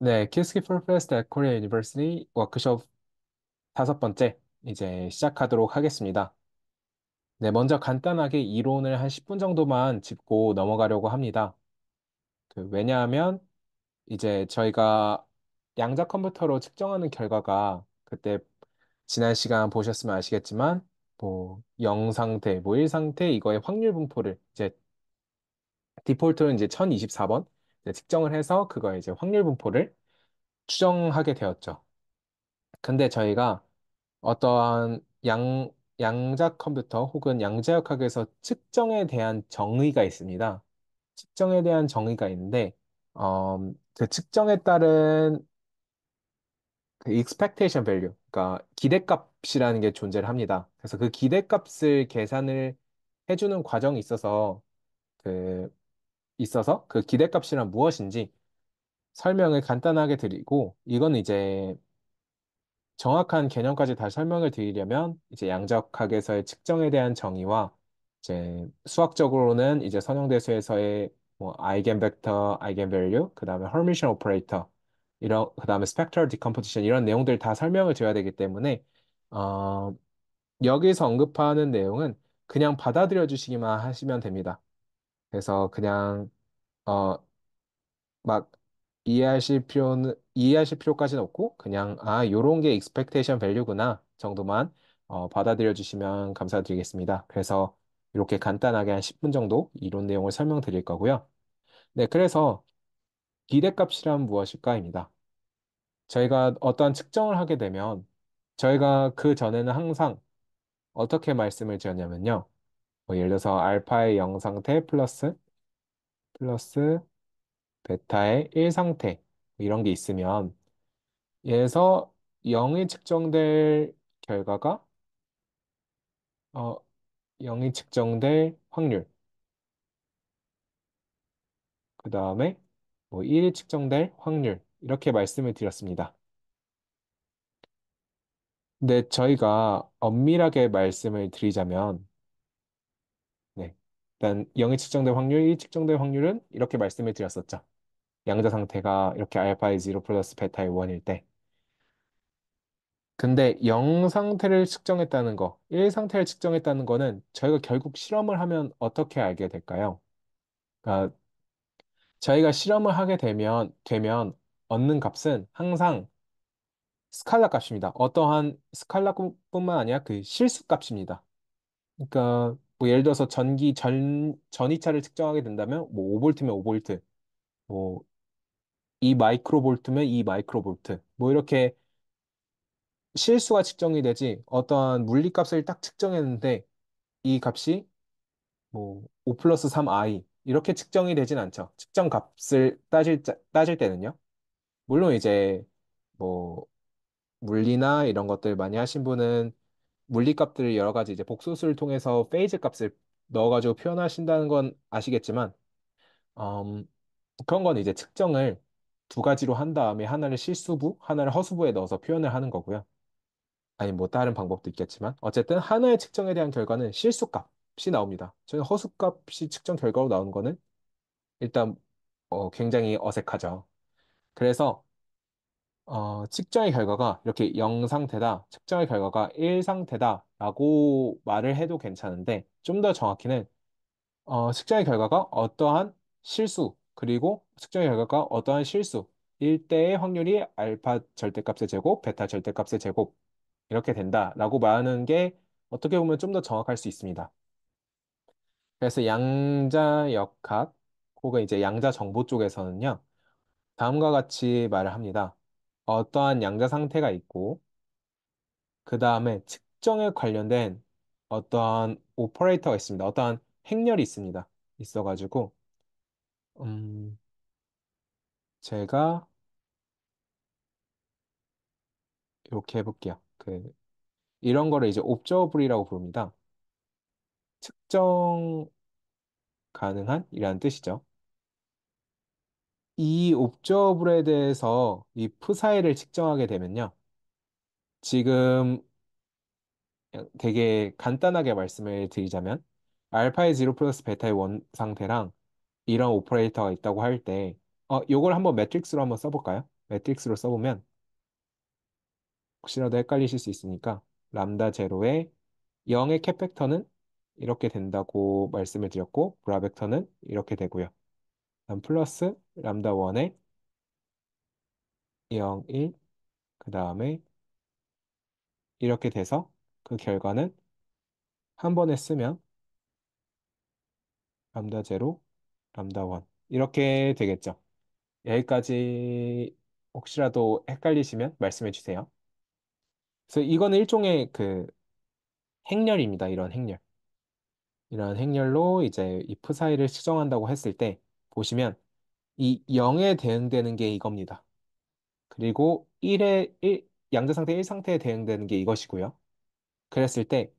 네, 키스키 풀 페스트 at 코리아 유니버시티 워크숍 다섯 번째 이제 시작하도록 하겠습니다. 네, 먼저 간단하게 이론을 한 10분 정도만 짚고 넘어가려고 합니다. 왜냐하면 이제 저희가 양자 컴퓨터로 측정하는 결과가 그때 지난 시간 보셨으면 아시겠지만 뭐 0 상태, 뭐 1 상태 이거의 확률 분포를 이제 디폴트로 이제 1024번 측정을 해서 그거의 이제 확률 분포를 추정하게 되었죠. 근데 저희가 어떠한 양자 컴퓨터 혹은 양자역학에서 측정에 대한 정의가 있습니다. 측정에 대한 정의가 있는데, 그 측정에 따른 그 expectation value, 그러니까 기대값이라는 게 존재를 합니다. 그래서 그 기대값을 계산을 해주는 과정이 그, 있어서 그 기대값이란 무엇인지 설명을 간단하게 드리고, 이건 이제 정확한 개념까지 다시 설명을 드리려면 이제 양적학에서의 측정에 대한 정의와 이제 수학적으로는 이제 선형대수에서의 뭐 아이겐벡터, 아이겐밸류, 그다음에 허미션 오퍼레이터 이런 그다음에 스펙트럴 디컴포지션 이런 내용들 다 설명을 드려야 되기 때문에 어, 여기서 언급하는 내용은 그냥 받아들여 주시기만 하시면 됩니다. 그래서 그냥 어, 막 이해하실 필요까지는 없고 그냥 요런 게 expectation value구나 정도만 받아들여 주시면 감사드리겠습니다. 그래서 이렇게 간단하게 한 10분 정도 이론 내용을 설명드릴 거고요. 네, 그래서 기대값이란 무엇일까입니다. 저희가 어떠한 측정을 하게 되면 저희가 그 전에는 항상 어떻게 말씀을 드렸냐면요. 뭐 예를 들어서 알파의 0 상태 플러스 베타의 1 상태 이런 게 있으면 얘에서 0이 측정될 결과가 어 0이 측정될 확률 그 다음에 뭐 1이 측정될 확률 이렇게 말씀을 드렸습니다. 근데 저희가 엄밀하게 말씀을 드리자면 네 일단 0이 측정될 확률, 1이 측정될 확률은 이렇게 말씀을 드렸었죠. 양자 상태가 이렇게 알파의 0 플러스 베타의 1일 때 근데 0 상태를 측정했다는 거, 1 상태를 측정했다는 거는 저희가 결국 실험을 하면 어떻게 알게 될까요? 그러니까 저희가 실험을 하게 되면 얻는 값은 항상 스칼라 값입니다. 어떠한 스칼라뿐만 아니라 그 실수 값입니다. 그러니까 뭐 예를 들어서 전이차를 측정하게 된다면 뭐 5볼트면 5볼트, 뭐 2 마이크로볼트면 2 마이크로볼트, 뭐 이렇게 실수가 측정이 되지 어떠한 물리값을 딱 측정했는데 이 값이 뭐 5 플러스 3i 이렇게 측정이 되진 않죠. 측정 값을 따질 때는요. 물론 이제 뭐 물리나 이런 것들 많이 하신 분은 물리 값들을 여러 가지 이제 복소수를 통해서 페이즈 값을 넣어가지고 표현하신다는 건 아시겠지만 음, 그런 건 이제 측정을 두 가지로 한 다음에 하나를 실수부, 하나를 허수부에 넣어서 표현을 하는 거고요. 아니 뭐 다른 방법도 있겠지만 어쨌든 하나의 측정에 대한 결과는 실수값이 나옵니다. 저는 허수값이 측정 결과로 나오는 거는 일단 굉장히 어색하죠. 그래서 측정의 결과가 이렇게 0 상태다, 측정의 결과가 1 상태다라고 말을 해도 괜찮은데 좀 더 정확히는 측정의 결과가 어떠한 실수 그리고 측정의 결과가 어떠한 실수일 때의 확률이 알파 절대값의 제곱, 베타 절대값의 제곱 이렇게 된다라고 말하는 게 어떻게 보면 좀 더 정확할 수 있습니다. 그래서 양자 역학 혹은 이제 양자 정보 쪽에서는요. 다음과 같이 말을 합니다. 어떠한 양자 상태가 있고, 그 다음에 측정에 관련된 어떠한 오퍼레이터가 있습니다. 어떠한 행렬이 있습니다. 있어가지고, 음, 제가 이렇게 해볼게요. 이런 거를 이제 옵저버블이라고 부릅니다. 측정 가능한 이라는 뜻이죠. 이 옵저버블에 대해서 이 푸사에를 측정하게 되면요. 지금 되게 간단하게 말씀을 드리자면 알파의 0 플러스 베타의 원 상태랑 이런 오퍼레이터가 있다고 할 때 요걸 한번 매트릭스로 한번 써볼까요? 매트릭스로 써보면 혹시라도 헷갈리실 수 있으니까 람다 제로의 0의 캡 팩터는 이렇게 된다고 말씀을 드렸고 브라 벡터는 이렇게 되고요. 다음 플러스 람다 1의 0, 1, 그 다음에 이렇게 돼서 그 결과는 한 번에 쓰면 람다 제로, 람다 1 이렇게 되겠죠. 여기까지 혹시라도 헷갈리시면 말씀해 주세요. 그래서 이거는 일종의 그 행렬입니다. 이런 행렬. 이런 행렬로 이제 if 사이를 수정한다고 했을 때 보시면 이 0에 대응되는 게 이겁니다. 그리고 1, 양자 상태 1 상태에 대응되는 게 이것이고요. 그랬을 때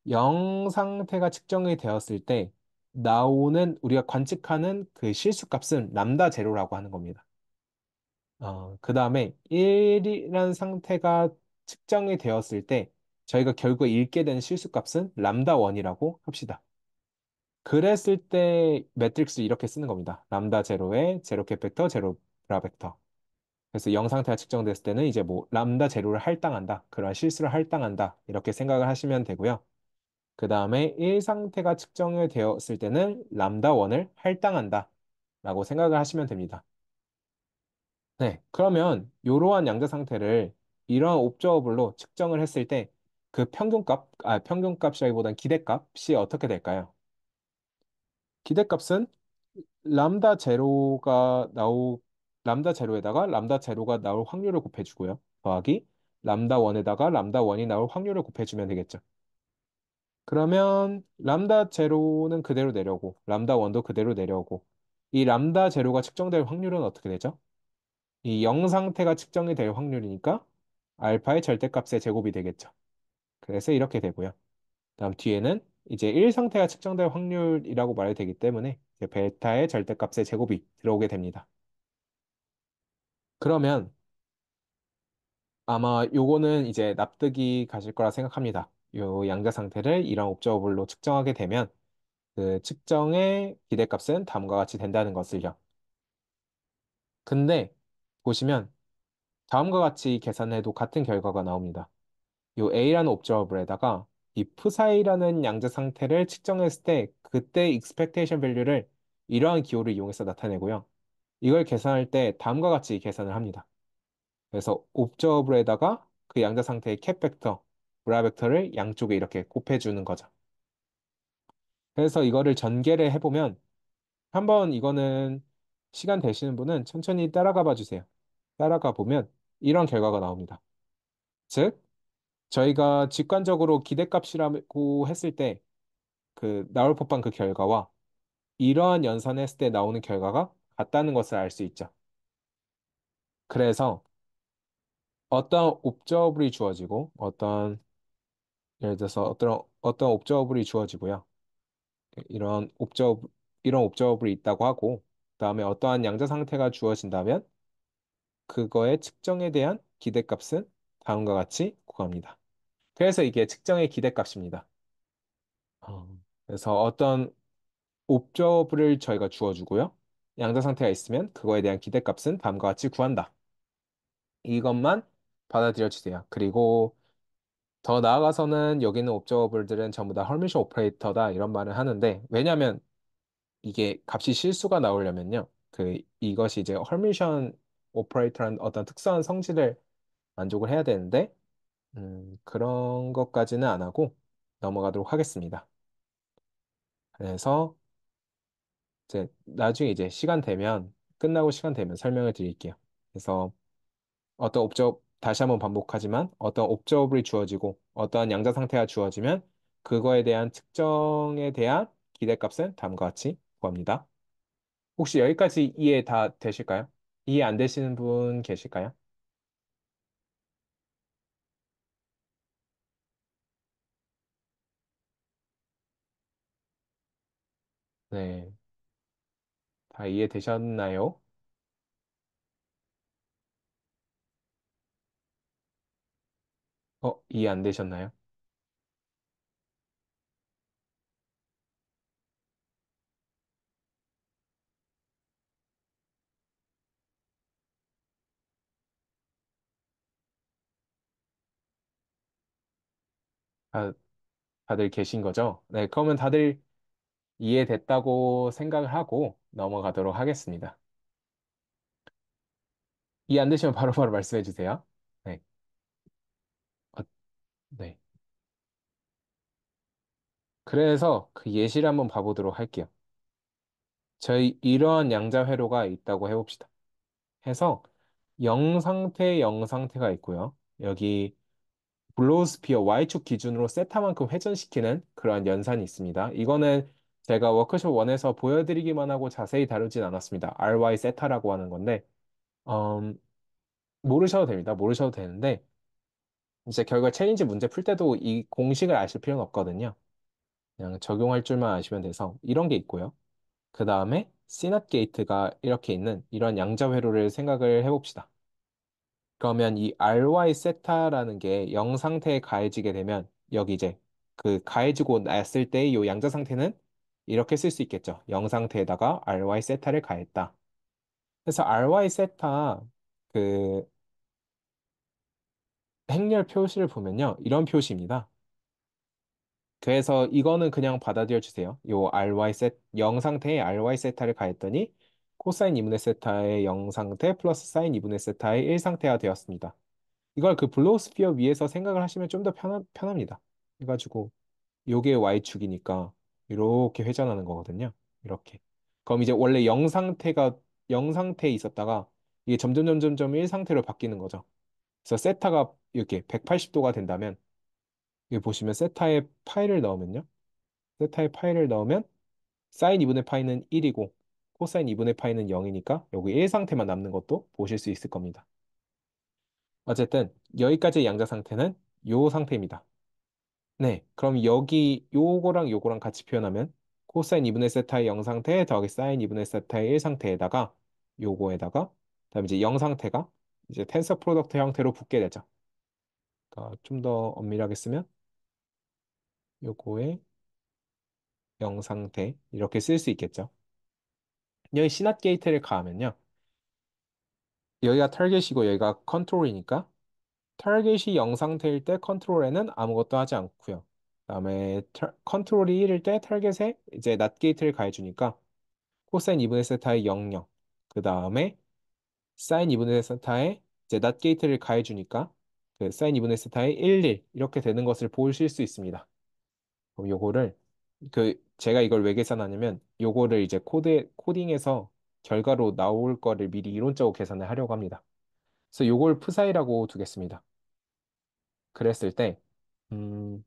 0 상태가 측정이 되었을 때 나오는 우리가 관측하는 그 실수값은 람다 제로라고 하는 겁니다. 그 다음에 1이라는 상태가 측정이 되었을 때 저희가 결국 읽게 되는 실수값은 람다 1이라고 합시다. 그랬을 때 매트릭스 이렇게 쓰는 겁니다. 람다 제로에 제로 캡 벡터, 제로 브라 벡터. 그래서 0 상태가 측정됐을 때는 이제 뭐 람다 제로를 할당한다. 그런 실수를 할당한다. 이렇게 생각을 하시면 되고요. 그 다음에 1 상태가 측정이 되었을 때는 람다 1을 할당한다. 라고 생각을 하시면 됩니다. 네, 그러면 이러한 양자 상태를 이러한 옵저버블로 측정을 했을 때 그 평균값이라기보다는 기대값이 어떻게 될까요? 기대값은 람다 제로가 나오 람다 제로에다가 람다 제로가 나올 확률을 곱해주고요. 더하기 람다 원에다가 람다 원이 나올 확률을 곱해주면 되겠죠. 그러면 람다 제로는 그대로 내려오고 람다 원도 그대로 내려오고 이 람다 제로가 측정될 확률은 어떻게 되죠? 이 0 상태가 측정이 될 확률이니까 알파의 절대값의 제곱이 되겠죠. 그래서 이렇게 되고요. 다음 뒤에는 이제 1 상태가 측정될 확률이라고 말이 되기 때문에 이제 벨타의 절대값의 제곱이 들어오게 됩니다. 그러면 아마 요거는 이제 납득이 가실 거라 생각합니다. 요 양자 상태를 이런 옵저버블로 측정하게 되면 그 측정의 기대값은 다음과 같이 된다는 것을요. 근데 보시면 다음과 같이 계산해도 같은 결과가 나옵니다. 요 A라는 옵저버블에다가 if 사이라는 양자 상태를 측정했을 때 그때 expectation value를 이러한 기호를 이용해서 나타내고요. 이걸 계산할 때 다음과 같이 계산을 합니다. 그래서 옵저버블에다가 그 양자 상태의 캡 벡터, 브라 벡터를 양쪽에 이렇게 곱해주는 거죠. 그래서 이거를 전개를 해보면 한번 이거는 시간 되시는 분은 천천히 따라가 봐 주세요. 따라가 보면 이런 결과가 나옵니다. 즉, 저희가 직관적으로 기대값이라고 했을 때 그 나올 법한 그 결과와 이러한 연산을 했을 때 나오는 결과가 같다는 것을 알 수 있죠. 그래서 어떤 옵저블이 주어지고 예를 들어서 어떤 옵저블이 주어지고요. 이런 옵저블이 있다고 하고 그다음에 어떠한 양자 상태가 주어진다면 그거의 측정에 대한 기대값은 다음과 같이 구합니다. 그래서 이게 측정의 기대값입니다. 그래서 어떤 옵저블을 저희가 주어주고요. 양자 상태가 있으면 그거에 대한 기대값은 다음과 같이 구한다. 이것만 받아들여 주세요. 그리고 더 나아가서는 여기 있는 옵저버블들은 전부 다 헐미션 오퍼레이터다 이런 말을 하는데 왜냐하면 이게 값이 실수가 나오려면요. 이것이 이제 헐미션 오퍼레이터라는 어떤 특수한 성질을 만족을 해야 되는데 그런 것까지는 안 하고 넘어가도록 하겠습니다. 그래서 이제 나중에 이제 시간 되면 끝나고 시간 되면 설명을 드릴게요. 그래서 다시 한번 반복하지만 어떤 옵저버블이 주어지고 어떠한 양자 상태가 주어지면 그거에 대한 측정에 대한 기대값은 다음과 같이 구합니다. 혹시 여기까지 이해 다 되실까요? 이해 안 되시는 분 계실까요? 네, 다 이해되셨나요? 이해 안 되셨나요? 다, 다들 계신 거죠? 네, 그러면 다들 이해됐다고 생각을 하고 넘어가도록 하겠습니다. 이해 안 되시면 바로바로 말씀해 주세요. 네. 어, 네. 그래서 그 예시를 한번 봐보도록 할게요. 저희 이러한 양자 회로가 있다고 해봅시다. 해서 0상태, 0상태가 있고요. 여기 블로우스피어 Y축 기준으로 세타만큼 회전시키는 그러한 연산이 있습니다. 이거는 제가 워크숍 1에서 보여드리기만 하고 자세히 다루진 않았습니다. RY 세타라고 하는 건데, 음, 모르셔도 됩니다. 모르셔도 되는데, 이제 결과 챌린지 문제 풀 때도 이 공식을 아실 필요는 없거든요. 그냥 적용할 줄만 아시면 돼서 이런 게 있고요. 그 다음에 씨넛 게이트가 이렇게 있는 이런 양자 회로를 생각을 해봅시다. 그러면 이 RY 세타라는 게 0 상태에 가해지게 되면 여기 이제 그 가해지고 났을 때 이 양자 상태는 이렇게 쓸 수 있겠죠. 0 상태에다가 RY 세타를 가했다. 그래서 RY 세타 그 행렬 표시를 보면요. 이런 표시입니다. 그래서 이거는 그냥 받아들여 주세요. 요 RY 세 0 상태에 RY 세타를 가했더니 코사인 2분의 세타의 0 상태 플러스 사인 2분의 세타의 1 상태가 되었습니다. 이걸 그 블로우스피어 위에서 생각을 하시면 좀 더 편합니다. 해가지고 요게 Y축이니까 이렇게 회전하는 거거든요. 이렇게. 그럼 이제 원래 0 상태가 0 상태에 있었다가 이게 점점 1 상태로 바뀌는 거죠. 그래서 세타가 이렇게 180도가 된다면 여기 보시면 세타의 파이를 넣으면요. 세타의 파이를 넣으면 사인 2분의 파이는 1이고 코사인 2분의 파이는 0이니까 여기 1 상태만 남는 것도 보실 수 있을 겁니다. 어쨌든 여기까지의 양자 상태는 요 상태입니다. 네, 그럼 여기 요거랑 같이 표현하면 코사인 2분의 세타의 0 상태 더하기 사인 2분의 세타의 1 상태에다가 요거에다가 그다음에 이제 0 상태가 이제 텐서 프로덕트 형태로 붙게 되죠. 그러니까 좀 더 엄밀하게 쓰면 요거의 0 상태 이렇게 쓸 수 있겠죠. 여기 시낫 게이트를 가하면요. 여기가 타겟이고 여기가 컨트롤이니까 타겟이 0 상태일 때 컨트롤에는 아무것도 하지 않고요. 그다음에 컨트롤이 1일 때 타겟에 이제 낫 게이트를 가해주니까 코사인 2분의 세타의 0, 0. 그 다음에 사인 2분의 세타에 이제 낫 게이트를 가해주니까 그 사인 2분의 세타의 1, 1 이렇게 되는 것을 보실 수 있습니다. 그럼 요거를 그 제가 이걸 왜 계산하냐면 요거를 이제 코딩해서 결과로 나올 거를 미리 이론적으로 계산을 하려고 합니다. 그래서 요걸 푸사이라고 두겠습니다. 그랬을 때 음,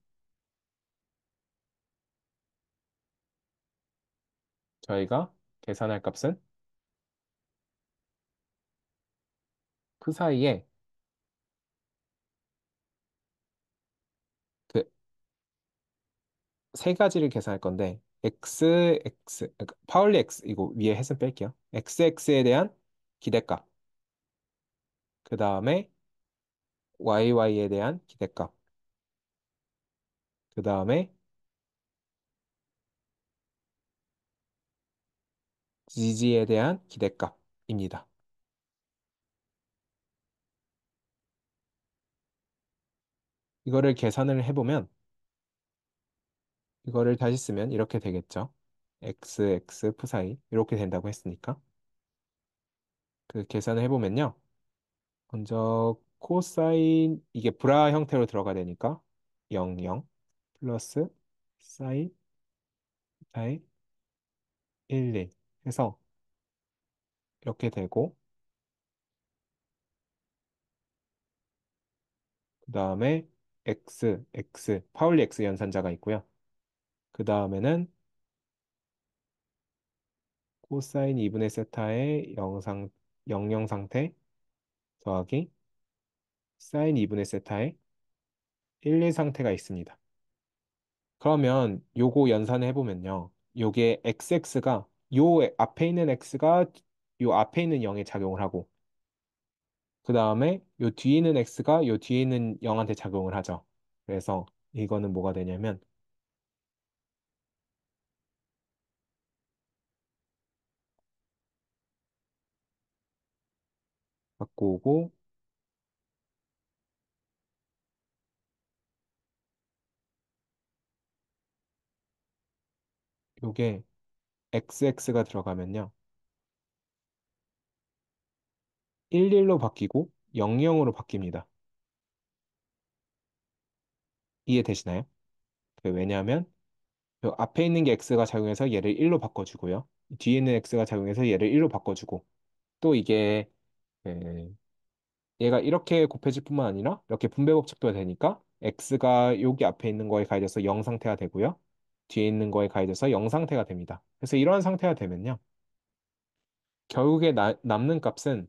저희가 계산할 값은 푸사이의 그 세 가지를 계산할 건데 그러니까 파울리 x 이거 위에 햇은 뺄게요. xx에 대한 기대값. 그 다음에 YY에 대한 기대값. 그 다음에 GG에 대한 기대값입니다. 이거를 계산을 해보면 이거를 다시 쓰면 이렇게 되겠죠. XX 푸사이 이렇게 된다고 했으니까 그 계산을 해보면요. 먼저 코사인 이게 브라 형태로 들어가야 되니까 0, 0 플러스 사인 타의 1, 1 해서 이렇게 되고 그 다음에 파울리 X 연산자가 있고요. 그 다음에는 코사인 2분의 세타의 00 상태 더하기 사인 2분의 세타의 1, 1 상태가 있습니다. 그러면 요거 연산을 해보면요. 요게 xx가 요 앞에 있는 x가 요 앞에 있는 0에 작용을 하고 그 다음에 요 뒤에 있는 x가 요 뒤에 있는 0한테 작용을 하죠. 그래서 이거는 뭐가 되냐면 바꾸고 요게 xx가 들어가면요. 11로 바뀌고 00으로 바뀝니다. 이해되시나요? 왜냐하면 요 앞에 있는 게 x가 작용해서 얘를 1로 바꿔주고요. 뒤에 있는 x가 작용해서 얘를 1로 바꿔주고 또 이게 그 얘가 이렇게 곱해질 뿐만 아니라 이렇게 분배 법칙도 되니까 x가 여기 앞에 있는 거에 가해져서 0 상태가 되고요. 뒤에 있는 거에 가해져서 0 상태가 됩니다. 그래서 이러한 상태가 되면요. 결국에 남는 값은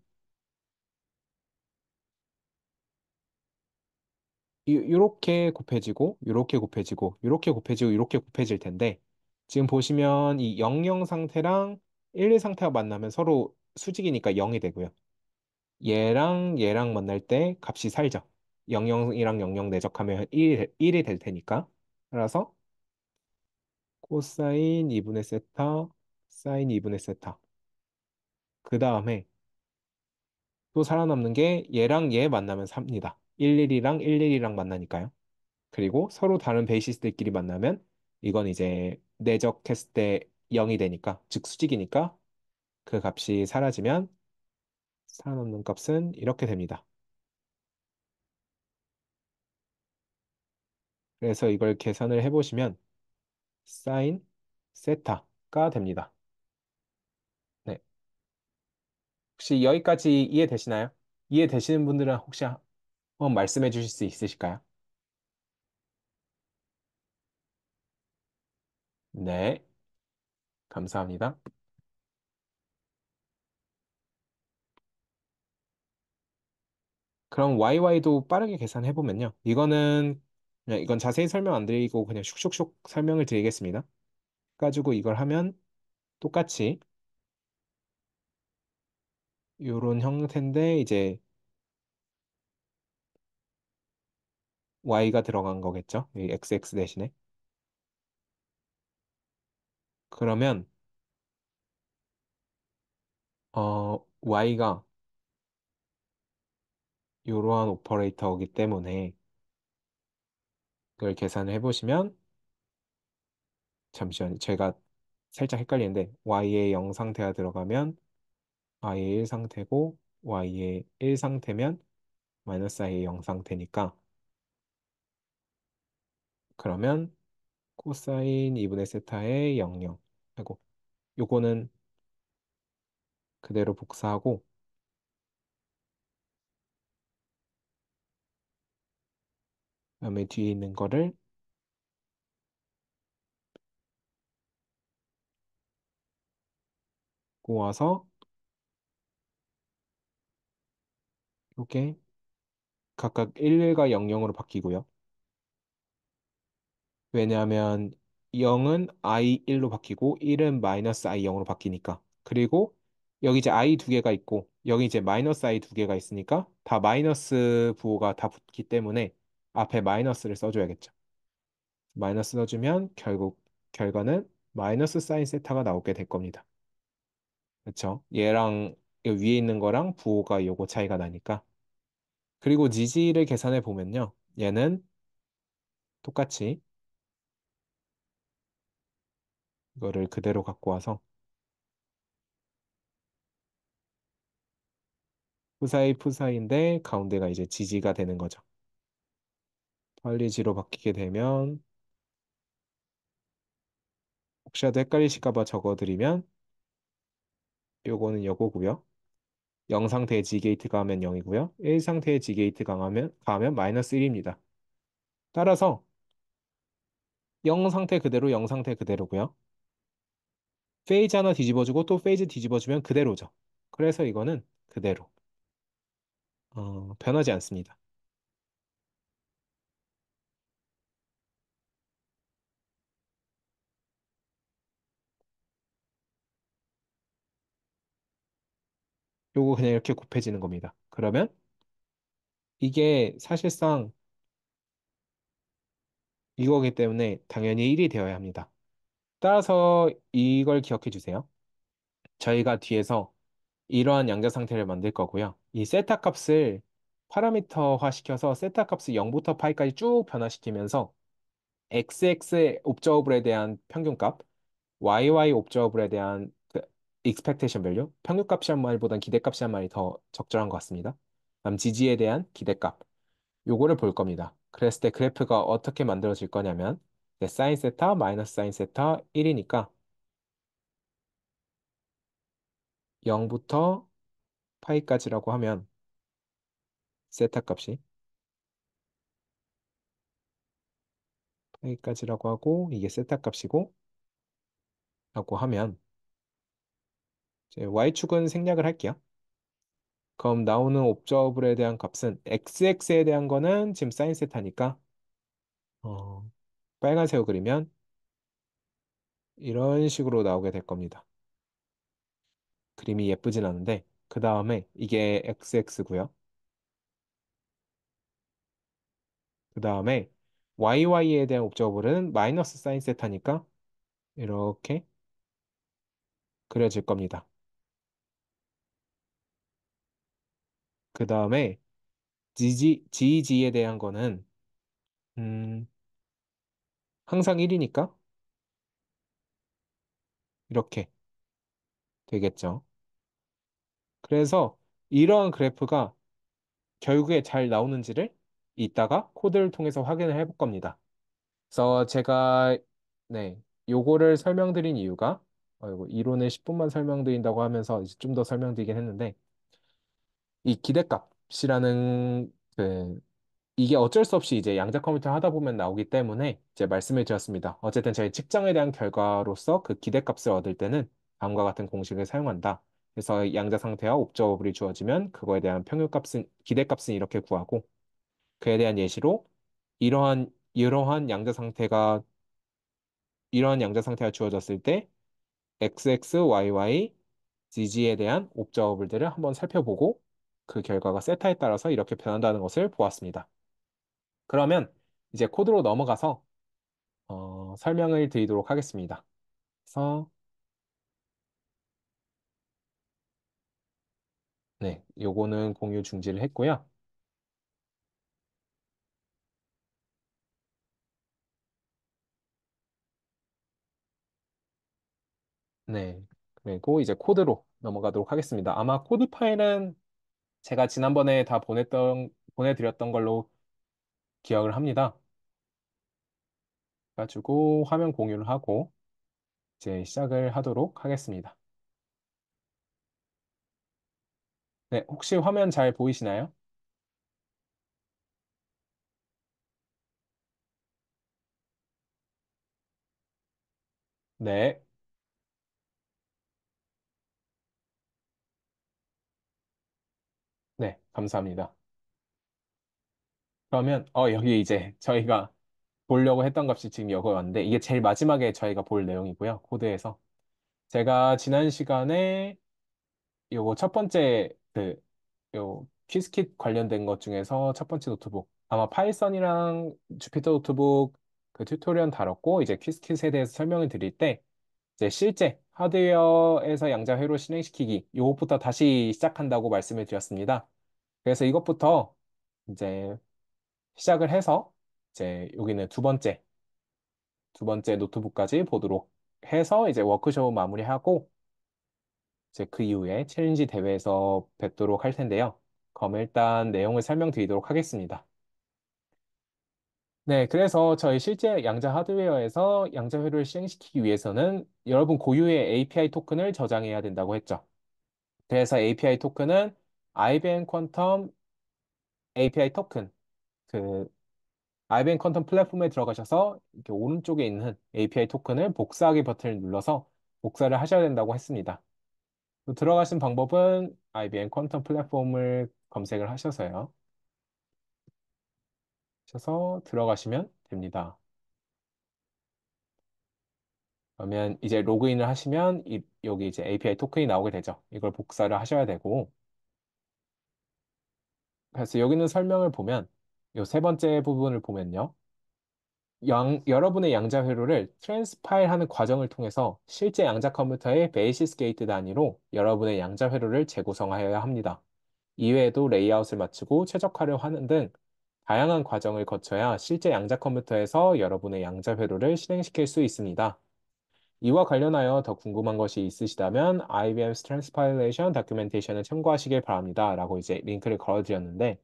요렇게 곱해지고 요렇게 곱해지고 요렇게 곱해지고 요렇게 곱해질 텐데 지금 보시면 이 00 상태랑 11 상태가 만나면 서로 수직이니까 0이 되고요. 얘랑 얘랑 만날 때 값이 살죠. 00이랑 00 내적하면 1이 될 테니까. 따라서 코사인 2분의 세타, 사인 2분의 세타. 그 다음에 또 살아남는 게 얘랑 얘 만나면 3입니다. 11이랑 11이랑 만나니까요. 그리고 서로 다른 베이시스들끼리 만나면 이건 이제 내적했을 때 0이 되니까, 즉 수직이니까 그 값이 사라지면 살아남는 값은 이렇게 됩니다. 그래서 이걸 계산을 해보시면 사인 세타가 됩니다. 네. 혹시 여기까지 이해되시나요? 이해되시는 분들은 혹시 한번 말씀해 주실 수 있으실까요? 네, 감사합니다. 그럼 YY도 빠르게 계산해 보면요. 이건 자세히 설명 안 드리고 그냥 슉슉슉 설명을 드리겠습니다. 가지고 이걸 하면 똑같이 이런 형태인데 이제 Y가 들어간 거겠죠. 이 XX 대신에. 그러면 Y가 이러한 오퍼레이터이기 때문에 이걸 계산을 해보시면 잠시만요. 제가 살짝 헷갈리는데 Y의 0 상태가 들어가면 Y의 1 상태고 Y의 1 상태면 마이너스 I의 0 상태니까 그러면 코사인 2분의 세타의 00 하고 요거는 그대로 복사하고 그다음에 뒤에 있는 거를 꼬아서 요게 각각 11과 00으로 바뀌고요. 왜냐하면 0은 I1로 바뀌고 1은 마이너스 I0으로 바뀌니까. 그리고 여기 이제 I 두 개가 있고 여기 이제 마이너스 I 두 개가 있으니까 다 마이너스 부호가 다 붙기 때문에 앞에 마이너스를 써줘야겠죠. 마이너스 넣어주면 결국 결과는 마이너스 사인 세타가 나오게 될 겁니다. 그렇죠? 얘랑 이 위에 있는 거랑 부호가 요거 차이가 나니까. 그리고 니지를 계산해 보면요. 얘는 똑같이 이거를 그대로 갖고 와서 푸사이인데 가운데가 이제 지지가 되는 거죠. 팔리지로 바뀌게 되면 혹시라도 헷갈리실까 봐 적어드리면 요거는 요거고요. 0 상태의 G게이트가 하면 0이고요. 1 상태의 G게이트가 가하면 마이너스 1입니다. 따라서 0 상태 그대로 0 상태 그대로고요. 페이지 하나 뒤집어주고 또 페이지 뒤집어주면 그대로죠. 그래서 이거는 그대로 변하지 않습니다. 요거 그냥 이렇게 곱해지는 겁니다. 그러면 이게 사실상 이거기 때문에 당연히 1이 되어야 합니다. 따라서 이걸 기억해 주세요. 저희가 뒤에서 이러한 양자 상태를 만들 거고요. 이 세타 값을 파라미터화 시켜서 세타 값을 0부터 파이까지 쭉 변화시키면서 xx의 옵저버블에 대한 평균값, YY 옵저버블에 대한 그 expectation value, 평균값이란 말보단 기대값이란 말이 더 적절한 것 같습니다. 다음 지지에 대한 기대값, 요거를 볼 겁니다. 그랬을 때 그래프가 어떻게 만들어질 거냐면 사인 세타 마이너스 사인 세타 1이니까 0부터 파이까지라고 하면 세타 값이 파이까지라고 하고 이게 세타 값이고 라고 하면 이제 y축은 생략을 할게요. 그럼 나오는 옵저버블에 대한 값은 xx에 대한 거는 지금 사인 세타니까 어, 빨간색으로 그리면 이런 식으로 나오게 될 겁니다. 그림이 예쁘진 않은데 그 다음에 이게 xx고요. 그 다음에 YY에 대한 옵저버블은 마이너스 사인 세타니까 이렇게 그려질 겁니다. 그 다음에 GG에 대한 거는 음, 항상 1이니까 이렇게 되겠죠. 그래서 이러한 그래프가 결국에 잘 나오는지를 이따가 코드를 통해서 확인을 해볼 겁니다. 그래서 제가 네, 요거를 설명드린 이유가 이거 이론을 10분만 설명드린다고 하면서 이제 좀 더 설명드리긴 했는데 이 기대값이라는 이게 어쩔 수 없이 이제 양자 컴퓨터 하다 보면 나오기 때문에 이제 말씀을 드렸습니다. 어쨌든 저희 측정에 대한 결과로서 그 기대값을 얻을 때는 다음과 같은 공식을 사용한다. 그래서 양자 상태와 옵저버블이 주어지면 그거에 대한 평균값은 기대값은 이렇게 구하고 그에 대한 예시로 이러한 양자 상태가 주어졌을 때 XXYY GG에 대한 옵저버블들을 한번 살펴보고 그 결과가 세타에 따라서 이렇게 변한다는 것을 보았습니다. 그러면 이제 코드로 넘어가서 설명을 드리도록 하겠습니다. 그래서 네, 요거는 공유 중지를 했고요. 네, 그리고 이제 코드로 넘어가도록 하겠습니다. 아마 코드 파일은 제가 지난번에 다 보내드렸던 걸로 기억을 합니다. 가지고 화면 공유를 하고 이제 시작을 하도록 하겠습니다. 네, 혹시 화면 잘 보이시나요? 네, 네, 감사합니다. 그러면 여기 이제 저희가 보려고 했던 값이 지금 여기 왔는데 이게 제일 마지막에 저희가 볼 내용이고요. 코드에서. 제가 지난 시간에 요거 첫 번째 요 퀴즈킷 관련된 것 중에서 첫 번째 노트북 아마 파이썬이랑 주피터 노트북 그 튜토리얼 다뤘고 이제 퀴즈킷에 대해서 설명을 드릴 때 이제 실제 하드웨어에서 양자 회로 실행시키기 요것부터 다시 시작한다고 말씀을 드렸습니다. 그래서 이것부터 이제 시작을 해서 이제 여기는 두 번째 노트북까지 보도록 해서 이제 워크숍 마무리하고 이제 그 이후에 챌린지 대회에서 뵙도록 할 텐데요. 그럼 일단 내용을 설명드리도록 하겠습니다. 네, 그래서 저희 실제 양자 하드웨어에서 양자 회로를 실행시키기 위해서는 여러분 고유의 API 토큰을 저장해야 된다고 했죠. 그래서 API 토큰은 IBM 퀀텀 API 토큰, 그 IBM 퀀텀 플랫폼에 들어가셔서 이렇게 오른쪽에 있는 API 토큰을 복사하기 버튼을 눌러서 복사를 하셔야 된다고 했습니다. 들어가신 방법은 IBM 퀀텀 플랫폼을 검색을 하셔서요. 하셔서 들어가시면 됩니다. 그러면 이제 로그인을 하시면 여기 이제 API 토큰이 나오게 되죠. 이걸 복사를 하셔야 되고 그래서 여기는 설명을 보면 이 세 번째 부분을 보면요. 여러분의 양자 회로를 트랜스파일 하는 과정을 통해서 실제 양자 컴퓨터의 베이시스 게이트 단위로 여러분의 양자 회로를 재구성하여야 합니다. 이외에도 레이아웃을 맞추고 최적화를 하는 등 다양한 과정을 거쳐야 실제 양자 컴퓨터에서 여러분의 양자 회로를 실행시킬 수 있습니다. 이와 관련하여 더 궁금한 것이 있으시다면 IBM Transpilation Documentation을 참고하시길 바랍니다. 라고 이제 링크를 걸어드렸는데,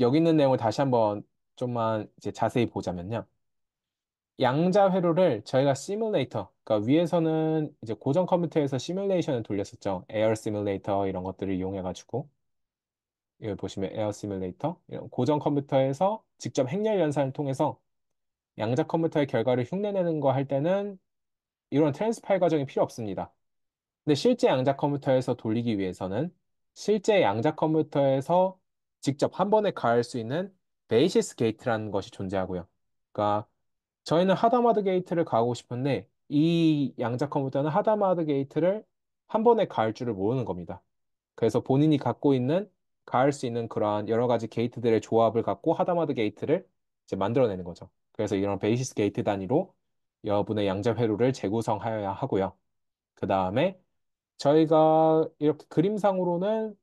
여기 있는 내용을 다시 한번 좀만 이제 자세히 보자면요. 양자 회로를 저희가 시뮬레이터, 그러니까 위에서는 이제 고정 컴퓨터에서 시뮬레이션을 돌렸었죠. 에어 시뮬레이터 이런 것들을 이용해가지고. 여기 보시면 에어 시뮬레이터, 이런 고정 컴퓨터에서 직접 행렬 연산을 통해서 양자 컴퓨터의 결과를 흉내내는 거 할 때는 이런 트랜스파일 과정이 필요 없습니다. 근데 실제 양자 컴퓨터에서 돌리기 위해서는 실제 양자 컴퓨터에서 직접 한 번에 가할 수 있는 베이시스 게이트라는 것이 존재하고요. 그러니까 저희는 하다마드 게이트를 가고 싶은데 이 양자 컴퓨터는 하다마드 게이트를 한 번에 가할 줄을 모르는 겁니다. 그래서 본인이 갖고 있는 가할 수 있는 그러한 여러 가지 게이트들의 조합을 갖고 하다마드 게이트를 이제 만들어내는 거죠. 그래서 이런 베이시스 게이트 단위로 여러분의 양자 회로를 재구성하여야 하고요. 그 다음에 저희가 이렇게 그림상으로는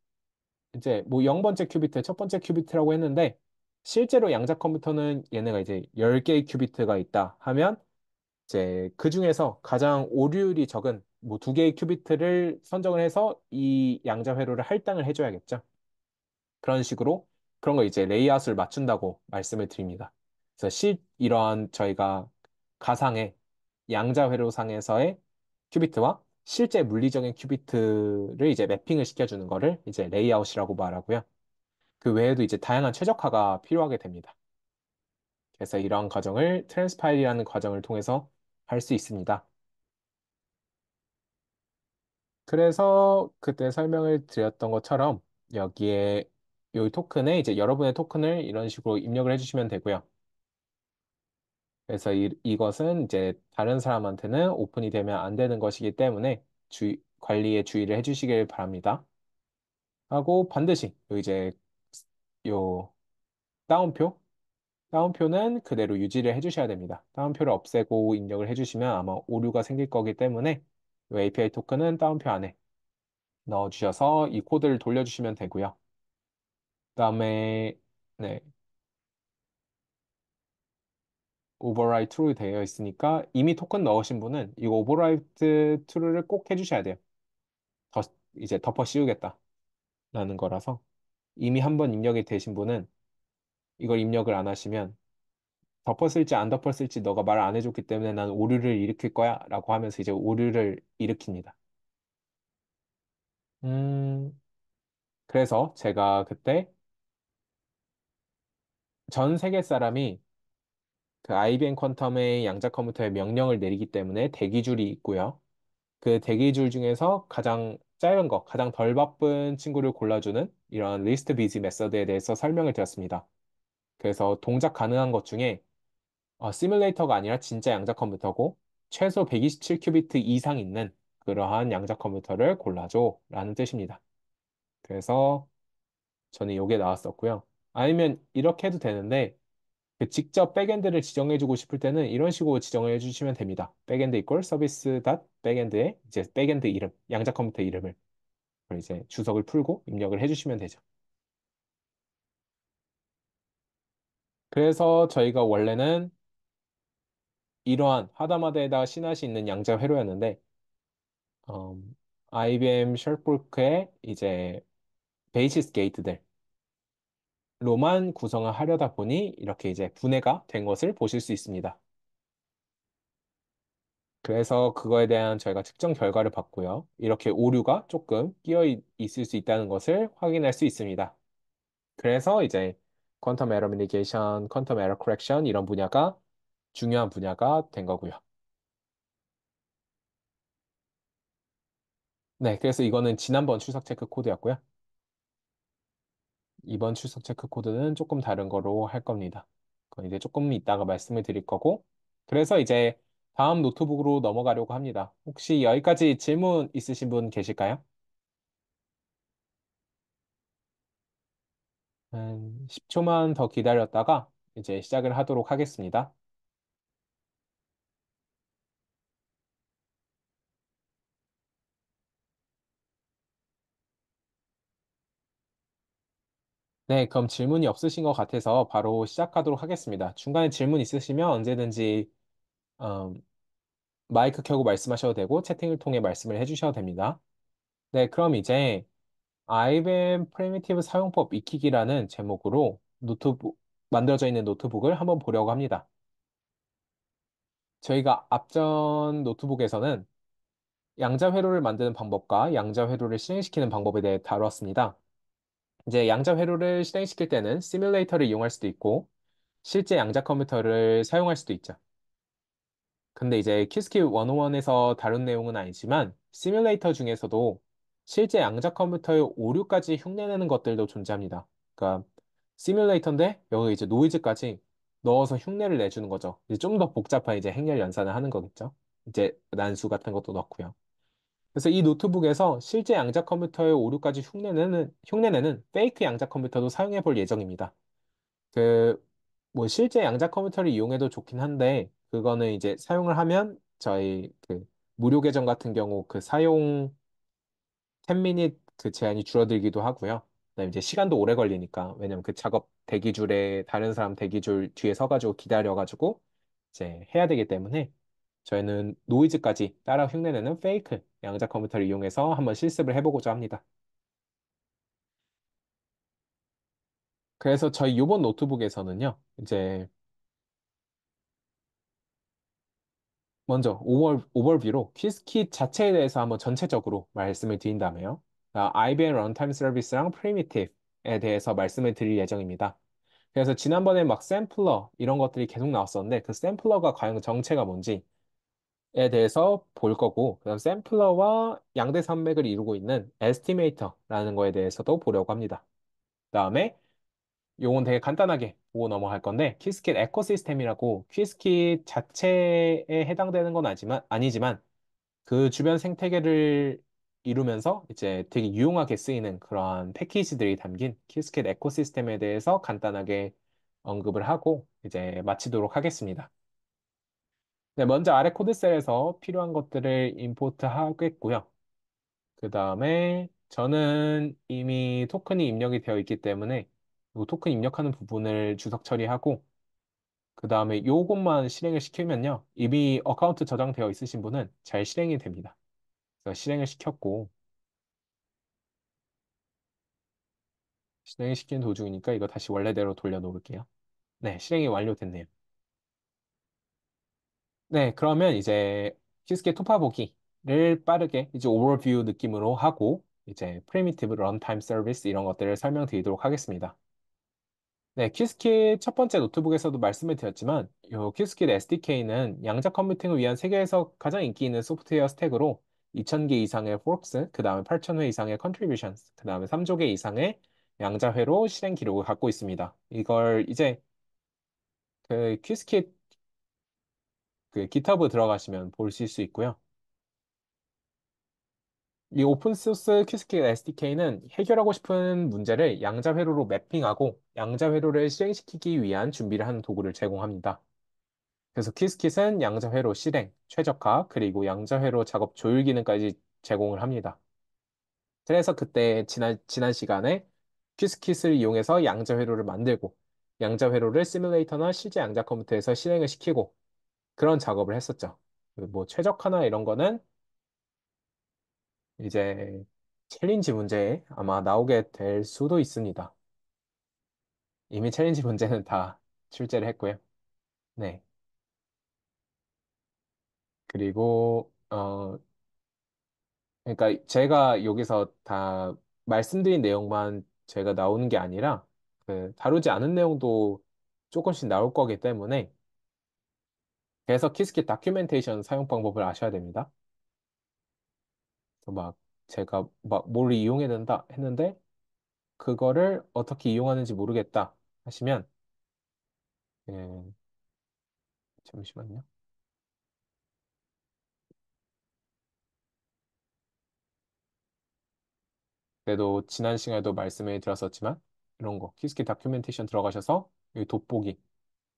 이제 뭐 0번째 큐비트, 첫 번째 큐비트라고 했는데 실제로 양자 컴퓨터는 얘네가 이제 10개의 큐비트가 있다 하면 이제 그 중에서 가장 오류율이 적은 뭐 2개의 큐비트를 선정을 해서 이 양자 회로를 할당을 해줘야겠죠. 그런 식으로 그런 거 이제 레이아웃을 맞춘다고 말씀을 드립니다. 그래서 이러한 저희가 가상의 양자 회로상에서의 큐비트와 실제 물리적인 큐비트를 이제 매핑을 시켜주는 거를 이제 레이아웃이라고 말하고요. 그 외에도 이제 다양한 최적화가 필요하게 됩니다. 그래서 이러한 과정을 트랜스파일이라는 과정을 통해서 할 수 있습니다. 그래서 그때 설명을 드렸던 것처럼 여기에 이 토큰에 이제 여러분의 토큰을 이런 식으로 입력을 해주시면 되고요. 그래서 이것은 이제 다른 사람한테는 오픈이 되면 안 되는 것이기 때문에 관리에 주의를 해주시길 바랍니다. 하고 반드시 요 이제 요 다운표, 다운표는 그대로 유지를 해주셔야 됩니다. 다운표를 없애고 입력을 해주시면 아마 오류가 생길 거기 때문에 요 API 토큰은 다운표 안에 넣어주셔서 이 코드를 돌려주시면 되고요. 그다음에 네, override true 되어 있으니까 이미 토큰 넣으신 분은 이거 override true를 꼭 해주셔야 돼요. 더, 이제 덮어 씌우겠다라는 거라서 이미 한번 입력이 되신 분은 이걸 입력을 안 하시면 덮었을지 안 덮었을지 너가 말 안 해줬기 때문에 난 오류를 일으킬 거야 라고 하면서 이제 오류를 일으킵니다. 음, 그래서 제가 그때 전 세계 사람이 그 IBM 퀀텀의 양자 컴퓨터에 명령을 내리기 때문에 대기줄이 있고요. 그 대기줄 중에서 가장 짧은 거, 가장 덜 바쁜 친구를 골라주는 이런 리스트 비지 메서드에 대해서 설명을 드렸습니다. 그래서 동작 가능한 것 중에 시뮬레이터가 아니라 진짜 양자 컴퓨터고 최소 127큐비트 이상 있는 그러한 양자 컴퓨터를 골라줘 라는 뜻입니다. 그래서 저는 이게 나왔었고요. 아니면 이렇게 해도 되는데 그 직접 백엔드를 지정해주고 싶을 때는 이런 식으로 지정을 해주시면 됩니다. 백엔드 이퀄 서비스 닷 백엔드에 이제 백엔드 이름, 양자 컴퓨터 이름을 이제 주석을 풀고 입력을 해주시면 되죠. 그래서 저희가 원래는 이러한 하다마다에다가 신할 수 있는 양자 회로였는데 IBM 셜브루크의 이제 베이시스 게이트들로만 구성을 하려다 보니 이렇게 이제 분해가 된 것을 보실 수 있습니다. 그래서 그거에 대한 저희가 측정 결과를 봤고요. 이렇게 오류가 조금 있을 수 있다는 것을 확인할 수 있습니다. 그래서 이제 퀀텀 에러 미니게이션, 퀀텀 에러 커렉션 이런 분야가 중요한 분야가 된 거고요. 네, 그래서 이거는 지난번 출석 체크 코드였고요. 이번 출석 체크 코드는 조금 다른 거로 할 겁니다. 그건 이제 조금 이따가 말씀을 드릴 거고. 그래서 이제 다음 노트북으로 넘어가려고 합니다. 혹시 여기까지 질문 있으신 분 계실까요? 10초만 더 기다렸다가 이제 시작을 하도록 하겠습니다. 네, 그럼 질문이 없으신 것 같아서 바로 시작하도록 하겠습니다. 중간에 질문 있으시면 언제든지 마이크 켜고 말씀하셔도 되고 채팅을 통해 말씀을 해주셔도 됩니다. 네, 그럼 이제 IBM 프리미티브 사용법 익히기라는 제목으로 노트북, 만들어져 있는 노트북을 한번 보려고 합니다. 저희가 앞전 노트북에서는 양자 회로를 만드는 방법과 양자 회로를 실행시키는 방법에 대해 다루었습니다. 이제 양자 회로를 실행시킬 때는 시뮬레이터를 이용할 수도 있고 실제 양자 컴퓨터를 사용할 수도 있죠. 근데 이제 키스키 101에서 다룬 내용은 아니지만 시뮬레이터 중에서도 실제 양자 컴퓨터의 오류까지 흉내내는 것들도 존재합니다. 그러니까 시뮬레이터인데 여기 이제 노이즈까지 넣어서 흉내를 내주는 거죠. 이제 좀 더 복잡한 이제 행렬 연산을 하는 거겠죠. 이제 난수 같은 것도 넣고요. 그래서 이 노트북에서 실제 양자 컴퓨터의 오류까지 흉내내는 페이크 양자 컴퓨터도 사용해 볼 예정입니다. 그, 뭐, 실제 양자 컴퓨터를 이용해도 좋긴 한데, 그거는 이제 사용을 하면 저희 그 무료 계정 같은 경우 그 사용 10미닛 그 제한이 줄어들기도 하고요. 그다음에 이제 시간도 오래 걸리니까, 왜냐면 그 작업 대기줄에 다른 사람 대기줄 뒤에 서가지고 기다려가지고 이제 해야 되기 때문에 저희는 노이즈까지 따라 흉내내는 페이크 양자 컴퓨터를 이용해서 한번 실습을 해보고자 합니다. 그래서 저희 이번 노트북에서는요, 이제 먼저 오버뷰로 퀴즈킷 자체에 대해서 한번 전체적으로 말씀을 드린 다음에요. IBM 런타임 서비스랑 프리미티브에 대해서 말씀을 드릴 예정입니다. 그래서 지난번에 막 샘플러 이런 것들이 계속 나왔었는데 그 샘플러가 과연 정체가 뭔지에 대해서 볼 거고 그다음 샘플러와 양대 산맥을 이루고 있는 에스티메이터라는 거에 대해서도 보려고 합니다. 그다음에 요건 되게 간단하게 보고 넘어갈 건데 퀴즈킷 에코시스템이라고 퀴즈킷 자체에 해당되는 건 아니지만 그 주변 생태계를 이루면서 이제 되게 유용하게 쓰이는 그러한 패키지들이 담긴 퀴즈킷 에코시스템에 대해서 간단하게 언급을 하고 이제 마치도록 하겠습니다. 네, 먼저 아래 코드셀에서 필요한 것들을 임포트 하겠고요. 그 다음에 저는 이미 토큰이 입력이 되어 있기 때문에 이 토큰 입력하는 부분을 주석 처리하고 그 다음에 요것만 실행을 시키면요. 이미 어카운트 저장되어 있으신 분은 잘 실행이 됩니다. 그래서 실행을 시켰고 실행을 시키는 도중이니까 이거 다시 원래대로 돌려놓을게요. 네, 실행이 완료됐네요. 네, 그러면 이제 키스케 토파보기를 빠르게 이제 오버뷰 느낌으로 하고 이제 프리미티브 런타임 서비스 이런 것들을 설명드리도록 하겠습니다. 네, quiskit 첫 번째 노트북에서도 말씀을 드렸지만, 요 quiskit SDK는 양자 컴퓨팅을 위한 세계에서 가장 인기 있는 소프트웨어 스택으로 2000개 이상의 forks, 그 다음에 8000회 이상의 contributions, 그 다음에 3조 개 이상의 양자 회로 실행 기록을 갖고 있습니다. 이걸 이제 그 quiskit 그 GitHub 들어가시면 보실 수 있고요. 이 오픈소스 quiskit SDK는 해결하고 싶은 문제를 양자 회로로 매핑하고 양자 회로를 실행시키기 위한 준비를 하는 도구를 제공합니다. 그래서 퀴즈킷은 양자회로 실행, 최적화, 그리고 양자회로 작업 조율 기능까지 제공을 합니다. 그래서 그때 지난 시간에 퀴즈킷을 이용해서 양자회로를 만들고 양자회로를 시뮬레이터나 실제 양자 컴퓨터에서 실행을 시키고 그런 작업을 했었죠. 그뭐 최적화나 이런 거는 이제 챌린지 문제에 아마 나오게 될 수도 있습니다. 이미 챌린지 문제는 다 출제를 했고요. 네. 그리고 그러니까 제가 여기서 다 말씀드린 내용만 제가 나오는 게 아니라 그 다루지 않은 내용도 조금씩 나올 거기 때문에 그래서 키스킷 다큐멘테이션 사용 방법을 아셔야 됩니다. 그래서 막 제가 막 뭘 이용해야 된다 했는데 그거를 어떻게 이용하는지 모르겠다 하시면 예, 잠시만요. 그래도 지난 시간에도 말씀을 드렸었지만 이런 거 키스킷 다큐멘테이션 들어가셔서 여기 돋보기